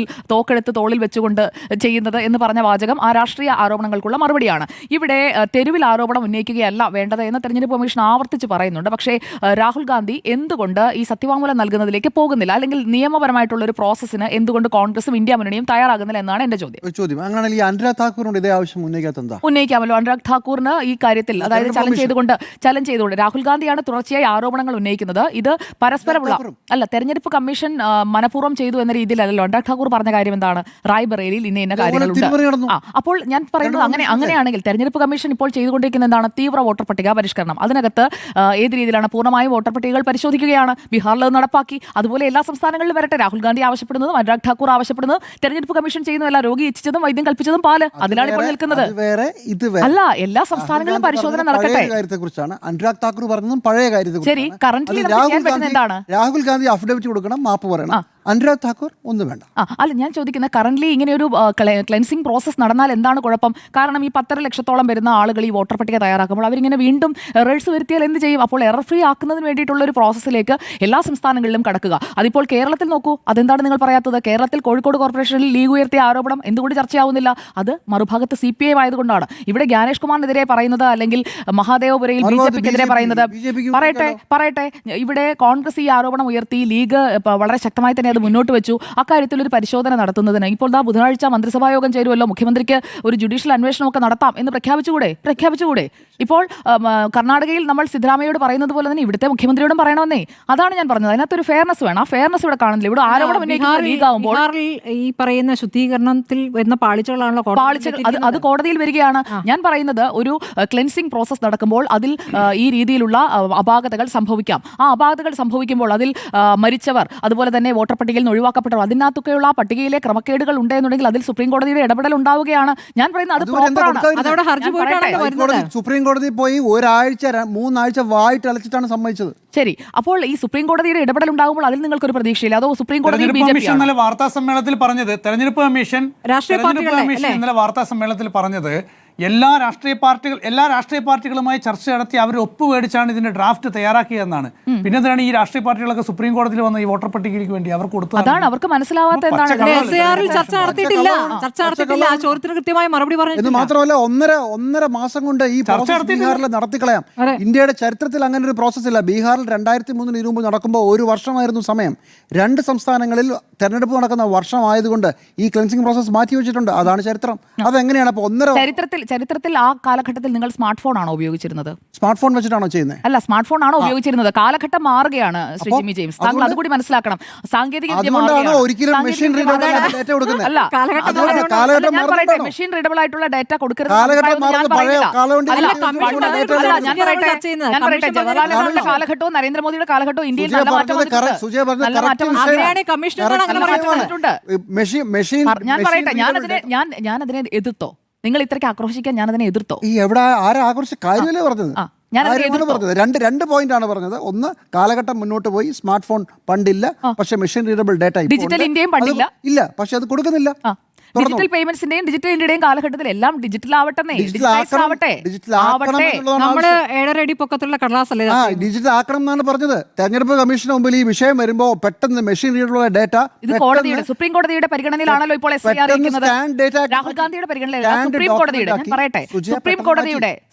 [SPEAKER 4] തോക്കെടുത്ത് തോളിൽ വെച്ചുകൊണ്ട് ചെയ്യുന്നത് എന്ന് പറഞ്ഞ വാചകം ആ രാഷ്ട്രീയ ആരോപണങ്ങൾക്കുള്ള മറുപടിയാണ്. ഇവിടെ തെരുവിൽ ആരോപണം ഉന്നയിക്കുകയല്ല വേണ്ടത് എന്ന് തെരഞ്ഞെടുപ്പ് കമ്മീഷൻ ആവർത്തിച്ച് പറയുന്നുണ്ട്. പക്ഷേ രാഹുൽ ഗാന്ധി എന്തുകൊണ്ട് ഈ സത്യവാങ്മൂലം നൽകുന്നതിലേക്ക് പോകുന്നില്ല, അല്ലെങ്കിൽ നിയമപരമായിട്ടുള്ള ഒരു പ്രോസസ്സിന് എന്തുകൊണ്ട് കോൺഗ്രസും ഇന്ത്യ മുന്നണിയും തയ്യാറാകുന്നില്ല എന്നാണ് എന്റെ ചോദ്യം.
[SPEAKER 1] അങ്ങനെയാണെങ്കിൽ അനുരാഗ് താക്കൂറിനോട് ഇതേ ആവശ്യം
[SPEAKER 4] ഉന്നയിക്കാമല്ലോ. അനുരാഗ് ഠാക്കൂറിന് ഈ കാര്യത്തിൽ, അതായത് ചലഞ്ച് ചെയ്തുകൊണ്ട് രാഹുൽ ഗാന്ധിയാണ് തുടർച്ചയായി ആരോപണങ്ങൾ ഉന്നയിക്കുന്നത്. ഇത് പരസ്പരമുള്ള അല്ല, തെരഞ്ഞെടുപ്പ് കമ്മീഷൻ മനഃപൂർവ്വം ചെയ്തു എന്ന രീതിയിലല്ലോ. അനുരാഗ് ഠാക്കൂർ പറഞ്ഞ കാര്യം എന്താണ്? റായ്ബറേലിയിൽ ഇന്ന കാര്യങ്ങളുണ്ട്. അപ്പോൾ ഞാൻ പറയുന്നത് അങ്ങനെയാണെങ്കിൽ തെരഞ്ഞെടുപ്പ് കമ്മീഷൻ ഇപ്പോൾ ചെയ്തുകൊണ്ടിരിക്കുന്ന എന്താണ്? തീവ്ര വോട്ടർ പട്ടിക പരിഷ്കരണം. അതിനകത്ത് ഏത് രീതിയിലാണ്? പൂർണ്ണമായും വോട്ടർ പട്ടികകൾ പരിശോധിക്കുകയാണ്. ബീഹാറിൽ നടപ്പാക്കി. അതുപോലെ എല്ലാ സംസ്ഥാനങ്ങളിലും വരട്ടെ. രാഹുൽ ഗാന്ധി ആവശ്യപ്പെടുന്നതും അനുരാഗ് ഠാക്കൂർ ആവശ്യപ്പെടുന്നത് തെരഞ്ഞെടുപ്പ് കമ്മീഷൻ ചെയ്യുന്നതല്ല. രോഗി ഇച്ഛിച്ചതും വൈദ്യം കൽപ്പിച്ചതും പാല്, അതിലാണ് ഇപ്പോൾ നിൽക്കുന്നത്. അല്ല, എല്ലാ സംസ്ഥാനങ്ങളിലും പരിശോധന നടക്കട്ടെ.
[SPEAKER 1] അനുരാഗ് താക്കൂർ പറഞ്ഞതും പഴയ കാര്യത്തെ.
[SPEAKER 4] ശരി, കറന്റ്ലി എന്താണ്?
[SPEAKER 1] രാഹുൽ ഗാന്ധി അഫിഡവിറ്റ് കൊടുക്കണം, മാപ്പ് പറയണം.
[SPEAKER 5] അനുരാഗ് താക്കൂർ ഒന്നും വേണ്ട.
[SPEAKER 4] അല്ല, ഞാൻ ചോദിക്കുന്നത് കറന്റ് ഇങ്ങനെ ഒരു ക്ലെൻസിംഗ് പ്രോസസ് നടന്നാൽ എന്താണ് കുഴപ്പം? കാരണം ഈ 10.5 ലക്ഷത്തോളം വരുന്ന ആളുകൾ ഈ വോട്ടർ പട്ടിക തയ്യാറാക്കുമ്പോൾ അവരിങ്ങനെ വീണ്ടും എറേഴ്സ് വരുത്തിയാൽ എന്ത് ചെയ്യും? അപ്പോൾ എറർ ഫ്രീ ആക്കുന്നതിന് വേണ്ടിയിട്ടുള്ള ഒരു പ്രോസസ്സിലേക്ക് എല്ലാ സംസ്ഥാനങ്ങളിലും കടക്കുക. അതിപ്പോൾ കേരളത്തിൽ നോക്കൂ, അതെന്താണ് നിങ്ങൾ പറയാത്തത്? കേരളത്തിൽ കോഴിക്കോട് കോർപ്പറേഷനിൽ ലീഗ് ഉയർത്തിയ ആരോപണം എന്തുകൊണ്ട് ചർച്ചയാവുന്നില്ല? അത് മറുഭാഗത്ത് CPI ആയതുകൊണ്ടാണ്. ഇവിടെ ജ്ഞാനേഷ് കുമാറിനെതിരെ പറയുന്നത്, അല്ലെങ്കിൽ മഹാദേവപുരയിൽ BJPക്കെതിരെ പറയുന്നത്. പറയട്ടെ, ഇവിടെ കോൺഗ്രസ് ഈ ആരോപണം ഉയർത്തി, ലീഗ് വളരെ ശക്തമായി തന്നെ അത് മുന്നോട്ട് വെച്ചു. അക്കാര്യത്തിൽ ഒരു പരിശോധന നടത്തുന്നതിന് ഇപ്പോൾ ബുധനാഴ്ച മന്ത്രിസഭാ യോഗം ചേരുമല്ലോ, മുഖ്യമന്ത്രിക്ക് ഒരു ജുഡീഷ്യൽ അന്വേഷണമൊക്കെ നടത്താം എന്ന് പ്രഖ്യാപിച്ചുകൂടെ? ഇപ്പോൾ കർണാടകയിൽ നമ്മൾ സിദ്ധരാമയ്യോട് പറയുന്നത് പോലെ തന്നെ ഇവിടുത്തെ മുഖ്യമന്ത്രിയോടും പറയണമെന്നേ. അതാണ് ഞാൻ പറഞ്ഞത്. അതിനകത്തൊരു ഫെയർനെസ് വേണം. ആ ഫെയർനെസ് ഇവിടെ കാണുന്നില്ല. ഇവിടെ ആരോപണം ലീഗാവുമ്പോൾ
[SPEAKER 2] ഈ പറയുന്ന ശുദ്ധീകരണത്തിൽ വരുന്ന പാളിച്ചകളാണല്ലോ
[SPEAKER 4] അത് കോടതിയിൽ വരികയാണ്. ഞാൻ പറയുന്നത് ഒരു ക്ലെൻസിംഗ് പ്രോസസ് നടക്കുമ്പോൾ അതിൽ ഈ രീതിയിലുള്ള അപാകതകൾ സംഭവിക്കാം. ആ അപാകതകൾ സംഭവിക്കുമ്പോൾ അതിൽ മരിച്ചവർ, അതുപോലെ തന്നെ വോട്ടർ പട്ടികയിൽ നിന്ന് ഒഴിവാക്കപ്പെട്ടവർ, അതിനകത്തൊക്കെയുള്ള പട്ടികയിലെ ക്രമക്കേടുകൾ ഉണ്ടെന്നുണ്ടെങ്കിൽ അതിൽ സുപ്രീം കോടതിയുടെ ഇടപെടൽ ഉണ്ടാവുകയാണ്. ഞാൻ പറയുന്നത് അത് പ്രോപ്പറാണ്.
[SPEAKER 2] അതവിടെ ഹർജി പോയിട്ടാണ്
[SPEAKER 5] സുപ്രീം കോടതി പോയി 3 ആഴ്ച വായിട്ട് അലച്ചിട്ടാണ് സമ്മതിച്ചത്.
[SPEAKER 4] ശരി, അപ്പോൾ ഈ സുപ്രീം കോടതിയുടെ ഇടപെടൽ ഉണ്ടാകുമ്പോൾ അതിൽ നിങ്ങൾക്കൊരു പ്രതീക്ഷയില്ല? അതോ സുപ്രീം കോടതി
[SPEAKER 3] ഇന്നലെ വാർത്താ സമ്മേളനത്തിൽ പറഞ്ഞത്, തെരഞ്ഞെടുപ്പ് കമ്മീഷൻ ഇന്നലെ വാർത്താ സമ്മേളനത്തിൽ പറഞ്ഞത് എല്ലാ രാഷ്ട്രീയ പാർട്ടികളുമായി ചർച്ച നടത്തി അവർ ഒപ്പുമേടിച്ചാണ് ഇതിന്റെ ഡ്രാഫ്റ്റ് തയ്യാറാക്കിയതെന്നാണ്. പിന്നെ എന്തിനാണ് ഈ രാഷ്ട്രീയ പാർട്ടികളൊക്കെ സുപ്രീം കോടതിയിൽ വന്ന ഈ വോട്ടർ പട്ടികയ്ക്ക് വേണ്ടി അവർ കൊടുത്തത്?
[SPEAKER 4] അതാണ് അവർക്ക് മനസ്സിലാവാത്ത.
[SPEAKER 2] ചർച്ച നടത്തിയിട്ടില്ല. ആ ചോദ്യത്തിന് കൃത്യമായി മറുപടി പറഞ്ഞു.
[SPEAKER 5] എന്ന് മാത്രമല്ല, ഒന്നര മാസം കൊണ്ട് ഈ പ്രോസസ് ബീഹാറിൽ നടത്തിക്കളയാം. ഇന്ത്യയുടെ ചരിത്രത്തിൽ അങ്ങനെ ഒരു പ്രോസസ് ഇല്ല. ബീഹാറിൽ 2003 ഇരുമ്പ് നടക്കുമ്പോൾ 1 വർഷമായിരുന്നു സമയം. 2 സംസ്ഥാനങ്ങളിൽ തെരഞ്ഞെടുപ്പ് നടക്കുന്ന വർഷമായതുകൊണ്ട് ഈ ക്ലെൻസിംഗ് പ്രോസസ് മാറ്റി വെച്ചിട്ടുണ്ട്. അതാണ് ചരിത്രം. അതെങ്ങനെയാണ് അപ്പോൾ
[SPEAKER 4] ചരിത്രത്തിൽ ആ കാലഘട്ടത്തിൽ നിങ്ങൾ സ്മാർട്ട് ഫോൺ ആണോ ഉപയോഗിച്ചിരുന്നത്?
[SPEAKER 5] സ്മാർട്ട് ഫോൺ വെച്ചിട്ടാണോ ചെയ്യുന്നത്?
[SPEAKER 4] അല്ല, സ്മാർട്ട് ഫോൺ ആണോ ഉപയോഗിച്ചിരുന്നത്? കാലഘട്ടം മാറുകയാണ് ശ്രീ ജിമ്മി ജെയിംസ്. താങ്കൾ അതുകൂടി മനസ്സിലാക്കണം. സാങ്കേതിക വിദ്യ
[SPEAKER 5] മെഷീൻ റീഡബിൾ
[SPEAKER 4] ആയിട്ടുള്ള ഡാറ്റ കൊടുക്കരുത്. കാലഘട്ടവും നരേന്ദ്രമോദിയുടെ കാലഘട്ടവും ഇന്ത്യയിൽ നല്ല മാറ്റം ഞാൻ പറയട്ടെ, ഞാനതിനെ എതിർത്തോ? നിങ്ങൾ ഇത്രയ്ക്ക് ആക്രോശിക്കാൻ ഞാനതിനെ എതിർത്തോ?
[SPEAKER 5] ഈ എവിടെ ആരെ ആക്രോശിച്ച കാര്യമല്ലേ പറഞ്ഞത്? രണ്ട് പോയിന്റ് ആണ് പറഞ്ഞത്. ഒന്ന്, കാലഘട്ടം മുന്നോട്ട് പോയി. സ്മാർട്ട് ഫോൺ പണ്ടില്ല, പക്ഷെ മെഷീൻ റീഡബിൾ ഡേറ്റ
[SPEAKER 4] ഡിജിറ്റൽ ഇന്ത്യയും പണ്ടില്ല.
[SPEAKER 5] ഇല്ല, പക്ഷെ അത് കൊടുക്കുന്നില്ല.
[SPEAKER 4] ഡിജിറ്റൽ പേയ്മെന്റ്സിന്റെയും ഡിജിറ്റൽ ഇന്ത്യയുടെയും കാലഘട്ടത്തിൽ എല്ലാം ഡിജിറ്റൽ ആവട്ടെ.
[SPEAKER 2] നമ്മള് 7.5 അടി പൊക്കത്തുള്ള കടലാസല്ലേ
[SPEAKER 5] ഡിജിറ്റൽ ആക്കണം എന്നാണ് പറഞ്ഞത്. തെരഞ്ഞെടുപ്പ് കമ്മീഷന് മുമ്പിൽ ഈ വിഷയം വരുമ്പോൾ പെട്ടെന്ന് മെഷീൻ റീഡബിൾ ഡേറ്റ
[SPEAKER 4] ഇത് കോടതിയുടെ സുപ്രീം കോടതിയുടെ പരിഗണനയിലാണല്ലോ ഇപ്പോൾ രാഹുൽ ഗാന്ധിയുടെ പരിഗണനയിലാണ്.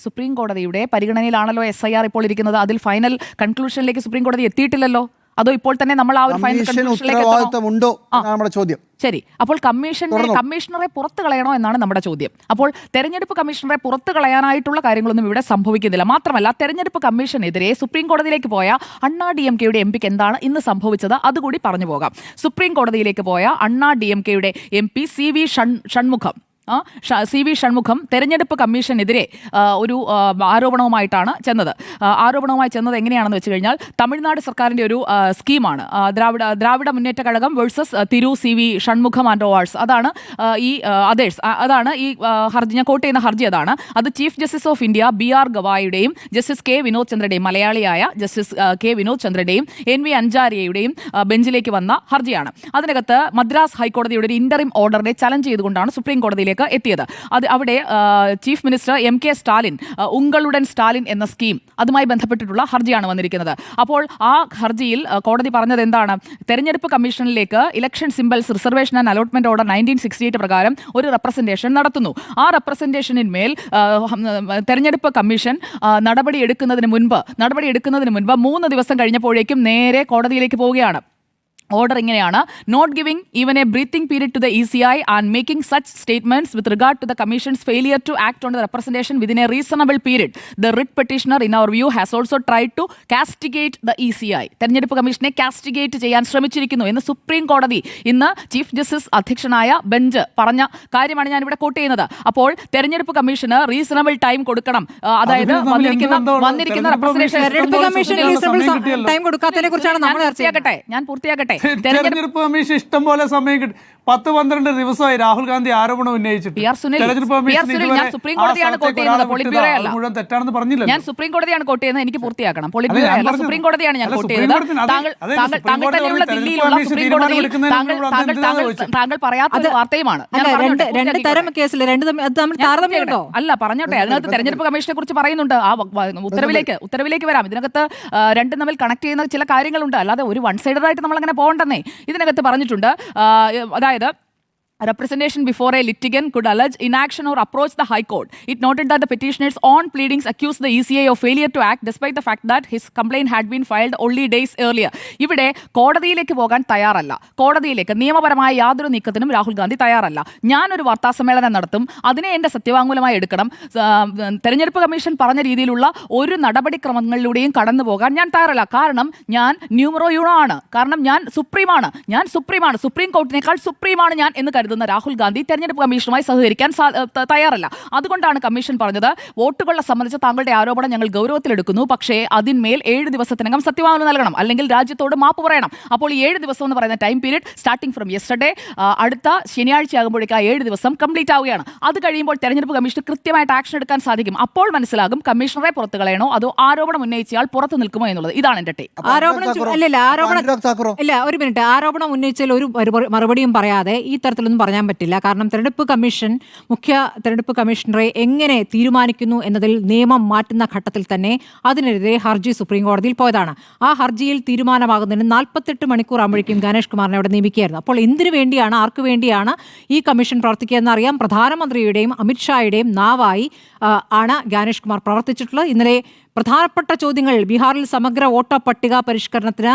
[SPEAKER 4] സുപ്രീം കോടതിയുടെ പരിഗണനയിലാണല്ലോ SIR ഇപ്പോൾ ഇരിക്കുന്നത്. അതിൽ ഫൈനൽ കൺക്ലൂഷനിലേക്ക് സുപ്രീം കോടതി എത്തിയിട്ടില്ലല്ലോ. അതോ ഇപ്പോൾ തന്നെ നമ്മൾ ആ ഒരു ഫൈനൽ കൺക്ലൂഷനിലേക്ക്
[SPEAKER 5] ഉണ്ടോ നമ്മുടെ ചോദ്യം.
[SPEAKER 4] ശരി, അപ്പോൾ കമ്മീഷണറെ പുറത്തു കളയണോ എന്നാണ് നമ്മുടെ ചോദ്യം. അപ്പോൾ തെരഞ്ഞെടുപ്പ് കമ്മീഷണറെ പുറത്തു കളയാനായിട്ടുള്ള കാര്യങ്ങളൊന്നും ഇവിടെ സംഭവിക്കുന്നില്ല. മാത്രമല്ല, തെരഞ്ഞെടുപ്പ് കമ്മീഷനെതിരെ സുപ്രീം കോടതിയിലേക്ക് പോയ അണ്ണാ DMKയുടെ MP എന്താണ് ഇന്ന് സംഭവിച്ചത് അതുകൂടി പറഞ്ഞു പോകാം. സുപ്രീം കോടതിയിലേക്ക് പോയ അണ്ണാ DMKയുടെ MP CV ഷൺമുഖം തെരഞ്ഞെടുപ്പ് കമ്മീഷനെതിരെ ഒരു ആരോപണവുമായി ചെന്നത് എങ്ങനെയാണെന്ന് വെച്ച് കഴിഞ്ഞാൽ, തമിഴ്നാട് സർക്കാരിൻ്റെ ഒരു സ്കീമാണ് ദ്രാവിഡ മുന്നേറ്റ കഴകം വേഴ്സസ് തിരു CV ഷൺമുഖം ആൻഡ് ഓവാഴ്സ്. അതാണ് ഈ അതാണ് ഈ ഹർജി. ഞാൻ കോട്ട് ചെയ്യുന്ന ഹർജി അതാണ്. അത് chief justice of India BR ഗവായിയുടെയും ജസ്റ്റിസ് K വിനോദ് ചന്ദ്രയുടെയും, മലയാളിയായ ജസ്റ്റിസ് K വിനോദ് ചന്ദ്രയുടെയും NV അഞ്ചാരിയയുടെയും ബെഞ്ചിലേക്ക് വന്ന ഹർജിയാണ്. അതിനകത്ത് മദ്രാസ് ഹൈക്കോടതിയുടെ ഒരു ഇന്ററിം ഓർഡറിനെ ചലഞ്ച് ചെയ്തുകൊണ്ടാണ് സുപ്രീം കോടതിയിലേക്ക് എത്തിയത്. അവിടെ chief minister MK Stalin, Ungaludan Stalin എന്ന സ്കീം, അതുമായി ബന്ധപ്പെട്ടിട്ടുള്ള ഹർജിയാണ് വന്നിരിക്കുന്നത്. അപ്പോൾ ആ ഹർജിയിൽ കോടതി പറഞ്ഞത് എന്താണ്? തെരഞ്ഞെടുപ്പ് കമ്മീഷനിലേക്ക് election symbols reservation and allotment order 1968 പ്രകാരം ഒരു റെപ്രസെന്റേഷൻ നടത്തുന്നു. ആ റെപ്രസെന്റേഷനിന്മേൽ തെരഞ്ഞെടുപ്പ് കമ്മീഷൻ നടപടി എടുക്കുന്നതിന് മുൻപ് 3 ദിവസം കഴിഞ്ഞപ്പോഴേക്കും നേരെ കോടതിയിലേക്ക് പോവുകയാണ്. ഓർഡർ ഇങ്ങനെയാണ്: not giving even a breathing period to the ECI and making such statements with regard to the commission's failure to act on the representation within a reasonable period. The writ petitioner in our view has also tried to castigate the ECI. തെരഞ്ഞെടുപ്പ് കമ്മീഷനെ കാസ്റ്റിഗേറ്റ് ചെയ്യാൻ ശ്രമിച്ചിരിക്കുന്നു എന്ന് supreme കോടതി ഇന്ന് chief justice അധ്യക്ഷനായ bench പറഞ്ഞ കാര്യമാണ് ഞാനിവിടെ കോട്ട് ചെയ്യുന്നത്. അപ്പോൾ തെരഞ്ഞെടുപ്പ് കമ്മീഷന് റീസണബിൾ ടൈം കൊടുക്കണം. അതായത് വന്നിരിക്കുന്ന റെപ്രസെന്റേഷൻ
[SPEAKER 2] ടൈം കൊടുക്കാത്തതിനെ കുറിച്ചാണ് നമ്മൾ
[SPEAKER 4] ഞാൻ പൂർത്തിയാക്കട്ടെ.
[SPEAKER 3] തെരഞ്ഞെടുപ്പ് കമ്മീഷൻ ഇഷ്ടം പോലെ സമയം കിട്ടി. 10-12 ദിവസമായി രാഹുൽ ഗാന്ധി ആരോപണം ഉന്നയിച്ചിട്ട്.
[SPEAKER 4] പി ആർ സുനിൽ, ഞാൻ സുപ്രീം കോടതിയാണ് കോട്ട് ചെയ്യുന്നത്, പോളിറ്റ് ബ്യൂറോ അല്ല.
[SPEAKER 3] മുഴുവൻ തെറ്റാണെന്ന് പറഞ്ഞില്ല.
[SPEAKER 4] ഞാൻ സുപ്രീം കോടതിയാണ് കോട്ട് ചെയ്യുന്നത്, എനിക്ക് പൂർത്തിയാക്കണം. പോളിറ്റ് ബ്യൂറോ അല്ല, സുപ്രീം കോടതിയാണ് ഞാൻ കോട്ട് ചെയ്യുന്നത്. താങ്കൾ തന്നെയുള്ള ദില്ലിയിലുള്ള സുപ്രീം കോടതിയിൽ താങ്കൾ പറയാത്ത ഒരു വാർത്തയുമാണ്.
[SPEAKER 2] രണ്ട് തരം കേസിൽ താരതമ്യമുണ്ടോ?
[SPEAKER 4] അല്ല, പറഞ്ഞോട്ടെ. അതിനകത്ത് തെരഞ്ഞെടുപ്പ് കമ്മീഷനെ കുറിച്ച് പറയുന്നുണ്ട്. ആ ഉത്തരവിലേക്ക് വരാം. ഇതിനകത്ത് രണ്ടും തമ്മിൽ കണക്ട് ചെയ്യുന്ന ചില കാര്യങ്ങളുണ്ട്. അല്ലാതെ ഒരു വൺ സൈഡഡ് ആയിട്ട് നമ്മൾ അങ്ങനെ പോകണ്ടെന്നേ ഇതിനകത്ത് പറഞ്ഞിട്ടുണ്ട്. അതായത് representation before a litigant could allege inaction or approach the High Court. It noted that the petitioner's own pleadings accused the ECA of failure to act despite the fact that his complaint had been filed only days earlier. ഇവിടെ കോടതിയിലേക്ക് പോകാൻ തയ്യാറല്ല. കോടതിയിലേക്ക് നിയമപരമായ യാതൊരു നീക്കത്തിനും രാഹുൽ ഗാന്ധി തയ്യാറല്ല. ഞാനൊരു വാർത്താസമ്മേളനം നടത്തും, അതിനെ എൻ്റെ സത്യവാങ്മൂലമായി എടുക്കണം. തെരഞ്ഞെടുപ്പ് കമ്മീഷൻ പറഞ്ഞ രീതിയിലുള്ള ഒരു നടപടിക്രമങ്ങളിലൂടെയും കടന്നു പോകാൻ ഞാൻ തയ്യാറല്ല. കാരണം ഞാൻ ന്യൂമറോ യൂണോ ആണ്. കാരണം ഞാൻ സുപ്രീമാണ്. സുപ്രീം കോർട്ടിനേക്കാൾ സുപ്രീമാണ് ഞാൻ എന്ന് കരുതുന്നു രാഹുൽ ഗാന്ധി തെരഞ്ഞെടുപ്പ് കമ്മീഷനുമായി സഹകരിക്കാൻ തയ്യാറല്ല. അതുകൊണ്ടാണ് കമ്മീഷൻ പറഞ്ഞത്, വോട്ടുകളെ സംബന്ധിച്ച താങ്കളുടെ ആരോപണം ഞങ്ങൾ ഗൗരവത്തിലെടുക്കുന്നു, പക്ഷേ അതിന്മേൽ 7 ദിവസത്തിനകം സത്യവാങ്മൂലം നൽകണം, അല്ലെങ്കിൽ രാജ്യത്തോട് മാപ്പ് പറയണം. അപ്പോൾ ഈ 7 ദിവസം എന്ന് പറയുന്ന time period starting from yesterday, അടുത്ത ശനിയാഴ്ച ആകുമ്പോഴേക്കും ആ 7 ദിവസം കംപ്ലീറ്റ് ആവുകയാണ്. അത് കഴിയുമ്പോൾ തെരഞ്ഞെടുപ്പ് കമ്മീഷൻ കൃത്യമായിട്ട് ആക്ഷൻ എടുക്കാൻ സാധിക്കും. അപ്പോൾ മനസ്സിലാകും കമ്മീഷണറെ പുറത്ത് കളയണോ അതോ ആരോപണം ഉന്നയിച്ചയാൾ പുറത്ത് നിൽക്കുമോ എന്നുള്ളത്. ഇതാണ് എന്റെ ടേക്ക്.
[SPEAKER 2] ഒരു മിനിറ്റ്. ആരോപണം ഉന്നയിച്ചാൽ ഒരു മറുപടിയും പറയാതെ ഈ തരത്തിലൊന്നും പറയാൻ പറ്റില്ല. കാരണം തെരഞ്ഞെടുപ്പ് കമ്മീഷൻ മുഖ്യ തെരഞ്ഞെടുപ്പ് കമ്മീഷണറെ എങ്ങനെ തീരുമാനിക്കുന്നു എന്നതിൽ നിയമം മാറ്റുന്ന ഘട്ടത്തിൽ തന്നെ അതിനെതിരെ ഹർജി സുപ്രീം കോടതിയിൽ പോയതാണ്. ആ ഹർജിയിൽ തീരുമാനമാകുന്നതിന് 48 മണിക്കൂർ ആകുമ്പോഴേക്കും ഗണേഷ് കുമാറിനെ അവിടെ നിയമിക്കുകയായിരുന്നു. അപ്പോൾ എന്തിനു വേണ്ടിയാണ്, ആർക്കു വേണ്ടിയാണ് ഈ കമ്മീഷൻ പ്രവർത്തിക്കുക എന്നറിയാം. പ്രധാനമന്ത്രിയുടെയും അമിത്ഷായുടെയും നാവായി ആണ് ഗണേഷ് കുമാർ പ്രവർത്തിച്ചിട്ടുള്ളത്. ഇന്നലെ പ്രധാനപ്പെട്ട ചോദ്യങ്ങൾ, ബീഹാറിൽ സമഗ്ര വോട്ടർ പട്ടിക പരിഷ്കരണത്തിന്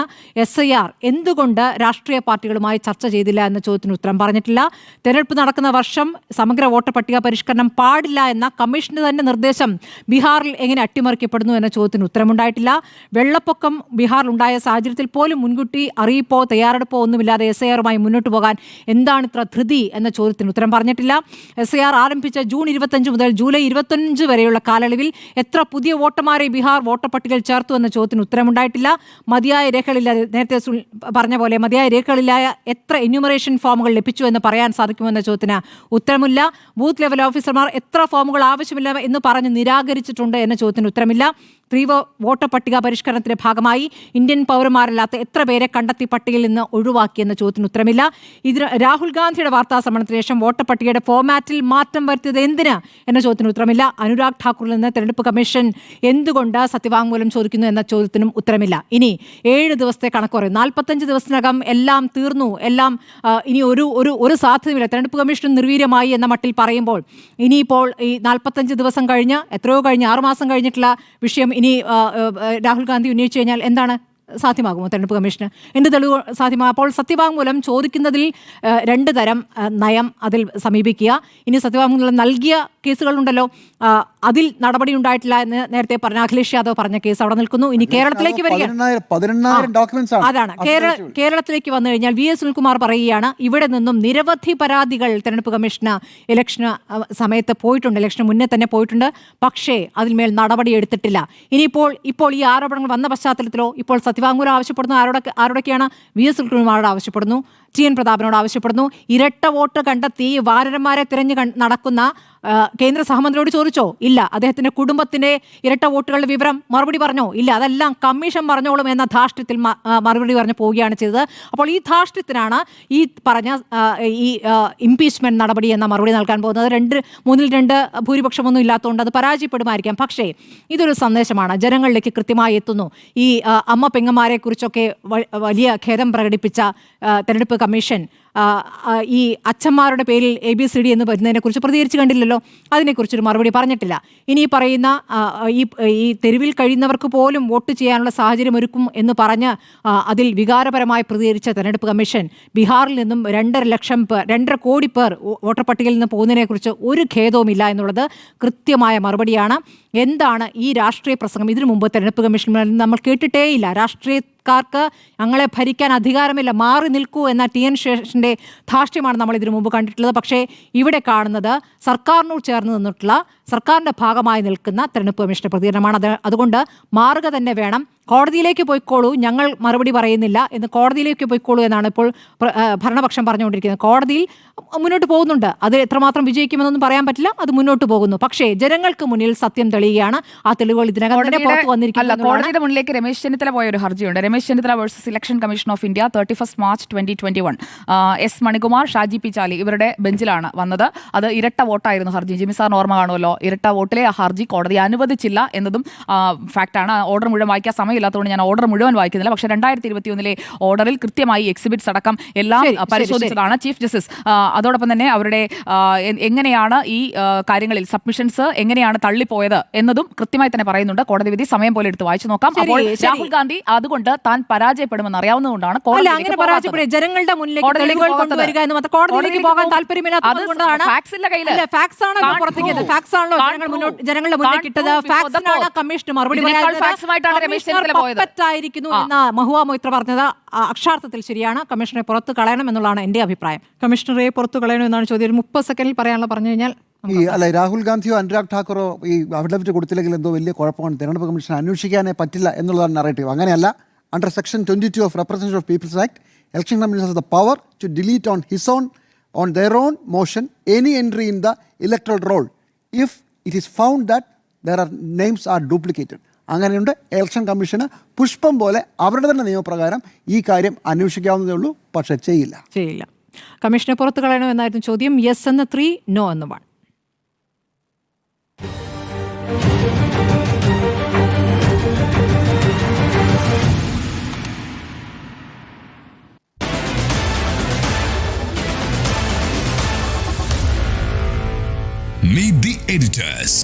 [SPEAKER 2] SIR എന്തുകൊണ്ട് രാഷ്ട്രീയ പാർട്ടികളുമായി ചർച്ച ചെയ്തില്ല എന്ന ചോദ്യത്തിന് ഉത്തരം പറഞ്ഞിട്ടില്ല. തെരഞ്ഞെടുപ്പ് നടക്കുന്ന വർഷം സമഗ്ര വോട്ടർ പട്ടിക പരിഷ്കരണം പാടില്ല എന്ന കമ്മീഷന്റെ തന്നെ നിർദ്ദേശം ബീഹാറിൽ എങ്ങനെ അട്ടിമറിക്കപ്പെടുന്നു എന്ന ചോദ്യത്തിന് ഉത്തരമുണ്ടായിട്ടില്ല. വെള്ളപ്പൊക്കം ബീഹാറിൽ ഉണ്ടായ സാഹചര്യത്തിൽ പോലും മുൻകൂട്ടി അറിയിപ്പോ തയ്യാറെടുപ്പോ ഒന്നുമില്ലാതെ SIRമായി മുന്നോട്ട് പോകാൻ എന്താണ് ഇത്ര ധൃതി എന്ന ചോദ്യത്തിന് ഉത്തരം പറഞ്ഞിട്ടില്ല. SIR ആരംഭിച്ച ജൂൺ 25 മുതൽ ജൂലൈ 25 വരെയുള്ള കാലയളവിൽ എത്ര പുതിയ വോട്ടർമാരെ ബീഹാർ വോട്ടർ പട്ടികയിൽ ചേർത്തു എന്ന ചോദ്യത്തിന് ഉത്തരമുണ്ടായിട്ടില്ല. മതിയായ രേഖകളില്ലാതെ, നേരത്തെ പറഞ്ഞ പോലെ മതിയായ രേഖകളില്ലായ എത്ര എന്യൂമറേഷൻ ഫോമുകൾ ലഭിച്ചു എന്ന് പറയാൻ സാധിക്കുമെന്ന ചോദ്യത്തിന് ഉത്തരമില്ല. ബൂത്ത് ലെവൽ ഓഫീസർമാർ എത്ര ഫോമുകൾ ആവശ്യമില്ല എന്ന് പറഞ്ഞ് നിരാകരിച്ചിട്ടുണ്ട് എന്ന ചോദ്യത്തിന് ഉത്തരമില്ല. തീവ്ര വോട്ടർ പട്ടിക പരിഷ്കരണത്തിന്റെ ഭാഗമായി ഇന്ത്യൻ പൗരന്മാരല്ലാത്ത എത്ര പേരെ കണ്ടെത്തി പട്ടികയിൽ നിന്ന് ഒഴിവാക്കിയെന്ന ചോദ്യത്തിന് ഉത്തരമില്ല. ഇതിന് രാഹുൽ ഗാന്ധിയുടെ വാർത്താ സമ്മേളനത്തിന് ശേഷം വോട്ടർ പട്ടികയുടെ ഫോർമാറ്റിൽ മാറ്റം വരുത്തിയത് എന്തിന് എന്ന ചോദ്യത്തിന് ഉത്തരമില്ല. അനുരാഗ് ഠാക്കൂറിൽ നിന്ന് തെരഞ്ഞെടുപ്പ് കമ്മീഷൻ എന്തുകൊണ്ട് സത്യവാങ്മൂലം ചോദിക്കുന്നു എന്ന ചോദ്യത്തിനും ഉത്തരമില്ല. ഇനി 7 ദിവസത്തെ കണക്ക് പറയും. 45 ദിവസത്തിനകം എല്ലാം തീർന്നു, എല്ലാം ഇനി ഒരു സാധ്യതയുമില്ല, തെരഞ്ഞെടുപ്പ് കമ്മീഷൻ നിർവീര്യമായി എന്ന മട്ടിൽ പറയുമ്പോൾ ഇനിയിപ്പോൾ ഈ 45 ദിവസം കഴിഞ്ഞ്, എത്രയോ കഴിഞ്ഞ് 6 മാസം കഴിഞ്ഞിട്ടുള്ള വിഷയം ഇനി രാഹുൽ ഗാന്ധി ഉന്നയിച്ചു കഴിഞ്ഞാൽ എന്താണ് സാധ്യമാകുമോ? തെരഞ്ഞെടുപ്പ് കമ്മീഷന് എന്ത് തെളിവ് സാധ്യമാകും? അപ്പോൾ സത്യവാങ്മൂലം ചോദിക്കുന്നതിൽ 2 തരം നയം അതിൽ സമീപിക്കുക. ഇനി സത്യവാങ്മൂലം നൽകിയ കേസുകളുണ്ടല്ലോ, അതിൽ നടപടി ഉണ്ടായിട്ടില്ല എന്ന് നേരത്തെ പറഞ്ഞ അഖിലേഷ് യാദവ് പറഞ്ഞ കേസ് അവിടെ നിൽക്കുന്നു. ഇനി കേരളത്തിലേക്ക് വരിക, അതാണ് കേരളത്തിലേക്ക് വന്നു കഴിഞ്ഞാൽ VS സുനിൽകുമാർ പറയുകയാണ്, ഇവിടെ നിന്നും നിരവധി പരാതികൾ തെരഞ്ഞെടുപ്പ് കമ്മീഷന് ഇലക്ഷന് സമയത്ത് പോയിട്ടുണ്ട്, ഇലക്ഷന് മുന്നേ തന്നെ പോയിട്ടുണ്ട്, പക്ഷേ അതിന്മേൽ നടപടി എടുത്തിട്ടില്ല. ഇപ്പോൾ ഈ ആരോപണങ്ങൾ വന്ന പശ്ചാത്തലത്തിലോ ഇപ്പോൾ സത്യവാങ്മൂലം ആവശ്യപ്പെടുന്നു ആരോടൊക്കെയാണ്? VS സുനിൽകുമാറോട് ആവശ്യപ്പെടുന്നു, TN പ്രതാപനോട് ആവശ്യപ്പെടുന്നു. ഇരട്ട വോട്ട് കണ്ടെത്തി വാരന്മാരെ തിരഞ്ഞു നടക്കുന്ന കേന്ദ്ര സഹമന്ത്രിയോട് ചോദിച്ചോ? ഇല്ല. അദ്ദേഹത്തിന്റെ കുടുംബത്തിന്റെ ഇരട്ട വോട്ടുകളുടെ വിവരം മറുപടി പറഞ്ഞോ? ഇല്ല. അതെല്ലാം കമ്മീഷൻ പറഞ്ഞോളും എന്ന ധാർഷ്ട്യത്തിൽ മറുപടി പറഞ്ഞു പോവുകയാണ് ചെയ്തത്. അപ്പോൾ ഈ ധാർഷ്ട്യത്തിനാണ് ഈ പറഞ്ഞ ഈ ഇംപീച്ച്മെന്റ് നടപടി എന്ന മറുപടി നൽകാൻ പോകുന്നത്. 3-2 ഭൂരിപക്ഷമൊന്നും ഇല്ലാത്തതുകൊണ്ട് അത് പരാജയപ്പെടുമായിരിക്കാം. പക്ഷേ ഇതൊരു സന്ദേശമാണ്, ജനങ്ങളിലേക്ക് കൃത്യമായി എത്തുന്നു. ഈ അമ്മ പെങ്ങന്മാരെ കുറിച്ചൊക്കെ വലിയ ഖേദം പ്രകടിപ്പിച്ച തെരഞ്ഞെടുപ്പ് കമ്മീഷൻ ഈ അച്ഛന്മാരുടെ പേരിൽ ABCD എന്ന് വരുന്നതിനെ കുറിച്ച് പ്രതികരിച്ച് കണ്ടില്ലല്ലോ, അതിനെക്കുറിച്ചൊരു മറുപടി പറഞ്ഞിട്ടില്ല. ഇനി പറയുന്ന ഈ തെരുവിൽ കഴിയുന്നവർക്ക് പോലും വോട്ട് ചെയ്യാനുള്ള സാഹചര്യം ഒരുക്കും എന്ന് പറഞ്ഞ് അതിൽ വികാരപരമായി പ്രതികരിച്ച തെരഞ്ഞെടുപ്പ് കമ്മീഷൻ ബീഹാറിൽ നിന്നും 2.5 കോടി പേർ വോട്ടർ പട്ടികയിൽ നിന്ന് പോകുന്നതിനെക്കുറിച്ച് ഒരു ഖേദവുമില്ല എന്നുള്ളത് കൃത്യമായ മറുപടിയാണ്. എന്താണ് ഈ രാഷ്ട്രീയ പ്രസംഗം? ഇതിനു മുമ്പ് തെരഞ്ഞെടുപ്പ് കമ്മീഷൻ നമ്മൾ കേട്ടിട്ടേയില്ല. രാഷ്ട്രീയക്കാർക്ക് ഞങ്ങളെ ഭരിക്കാൻ അധികാരമില്ല, മാറി നിൽക്കൂ എന്ന TN ശേഷന്റെ പ്രതിപക്ഷത്തിന്റെ ധാർഷ്ട്യമാണ് നമ്മൾ ഇതിനു മുമ്പ് കണ്ടിട്ടുള്ളത്. പക്ഷേ ഇവിടെ കാണുന്നത് സർക്കാരിനോട് ചേർന്ന് നിന്നിട്ടുള്ള സർക്കാരിന്റെ ഭാഗമായി നിൽക്കുന്ന തെരഞ്ഞെടുപ്പ് കമ്മീഷന്റെ പ്രതികരണമാണ്. അതുകൊണ്ട് മാറുക തന്നെ വേണം. കോടതിയിലേക്ക് പോയിക്കോളൂ, ഞങ്ങൾ മറുപടി പറയുന്നില്ല എന്ന് കോടതിയിലേക്ക് പോയിക്കോളൂ എന്നാണ് ഇപ്പോൾ ഭരണപക്ഷം പറഞ്ഞുകൊണ്ടിരിക്കുന്നത്. കോടതിയിൽ മുന്നോട്ട് പോകുന്നുണ്ട്. അത് എത്രമാത്രം വിജയിക്കുമെന്നൊന്നും പറയാൻ പറ്റില്ല. അത് മുന്നോട്ട് പോകുന്നു. പക്ഷേ ജനങ്ങൾക്ക് മുന്നിൽ സത്യം തെളിയുകയാണ്. ആ തെളിവുകൾ ഇതിനകം തന്നെ പുറത്തു വന്നിരിക്കുന്നു.
[SPEAKER 4] കോടതിയുടെ മുന്നിലേക്ക് രമേശ് ചെന്നിത്തല പോയ ഒരു ഹർജിയുണ്ട്. Ramesh Chennithala versus election commission of India 31 March 2021. S Manikumar, Shaji P Chaly ഇവരുടെ ബെഞ്ചിലാണ് വന്നത്. അത് ഇരട്ട വോട്ടായിരുന്നു ഹർജി. ജിമ്മി സാറിന് ഓർമ്മ കാണുമല്ലോ, ഇരട്ട വോട്ടിലെ ആ ഹർജി കോടതി അനുവദിച്ചില്ല എന്നതും ഫാക്റ്റാണ്. ഓർഡർ മുഴുവൻ വായിക്കാൻ സമയമില്ലാത്തതുകൊണ്ട് ഞാൻ ഓർഡർ മുഴുവൻ വായിക്കുന്നില്ല. പക്ഷേ 2021 ഓർഡറിൽ കൃത്യമായി എക്സിബിറ്റ്സ് അടക്കം എല്ലാം പരിശോധിച്ചതാണ് ചീഫ് ജസ്റ്റിസ്. അതോടൊപ്പം തന്നെ അവരുടെ എങ്ങനെയാണ് ഈ കാര്യങ്ങളിൽ സബ്മിഷൻസ് എങ്ങനെയാണ് തള്ളിപ്പോയത് എന്നതും കൃത്യമായി തന്നെ പറയുന്നുണ്ട്. കോടതി വിധി സമയം പോലെ എടുത്ത് വായിച്ചു നോക്കാം. അപ്പോൾ രാഹുൽ ഗാന്ധി അതുകൊണ്ട് താൻ പരാജയപ്പെടുമെന്ന് അറിയാവുന്നതുകൊണ്ടാണ്
[SPEAKER 2] ജനങ്ങളുടെ മുന്നിലേക്ക് തെളിവുകൾ കൊണ്ടുവരിക എന്ന് മാത്രം. കോടതിയിലേക്ക് പോകാൻ താല്പര്യമില്ലാത്തതുകൊണ്ടാണ്. ജനങ്ങളുടെ മുന്നിലേക്ക് ഇട്ടത് ഫാക്സിനാണ് കമ്മീഷൻ മറുപടി ായിരിക്കുന്നു എന്ന മഹുവ മൊയ്ത്ര പറഞ്ഞത് അക്ഷരാർത്ഥത്തിൽ ശരിയാണ്. കമ്മീഷണറെ പുറത്ത് കളയണം എന്നുള്ളതാണ് എന്റെ അഭിപ്രായം. കമ്മീഷണറെ പുറത്ത് കളയണം എന്നാണ് ചോദ്യം. 30 സെക്കൻഡിൽ പറയാനുള്ള പറഞ്ഞു കഴിഞ്ഞാൽ
[SPEAKER 5] അല്ല, രാഹുൽ ഗാന്ധിയോ അനുരാഗ് ഠാക്കൂറോ ഈ അഫിഡവിറ്റ് കൊടുത്തില്ലെങ്കിൽ എന്തോ വലിയ കുഴപ്പമാണ്, തെരഞ്ഞെടുപ്പ് കമ്മീഷൻ അന്വേഷിക്കാനേ പറ്റില്ല എന്നുള്ളതാണ് നറേറ്റീവ്. അങ്ങനെയല്ല. Under section 22 of representative of people's act, election commission has the power to delete on their own motion any entry in the electoral roll if it is found that their names are duplicated. അങ്ങനെയുണ്ട്. Election commission പുഷ്പം പോലെ അവരുടെ തന്നെ നിയമപ്രകാരം ഈ കാര്യം അന്വേഷിക്കാവുന്നതേ ഉള്ളൂ. പക്ഷേ ചെയ്യില്ല.
[SPEAKER 2] കമ്മീഷനെ പുറത്ത് കളയണോ എന്നായിരുന്നു ചോദ്യം. യെസ് എന്ന് 3, നോ എന്ന് 1.
[SPEAKER 6] Meet the editors.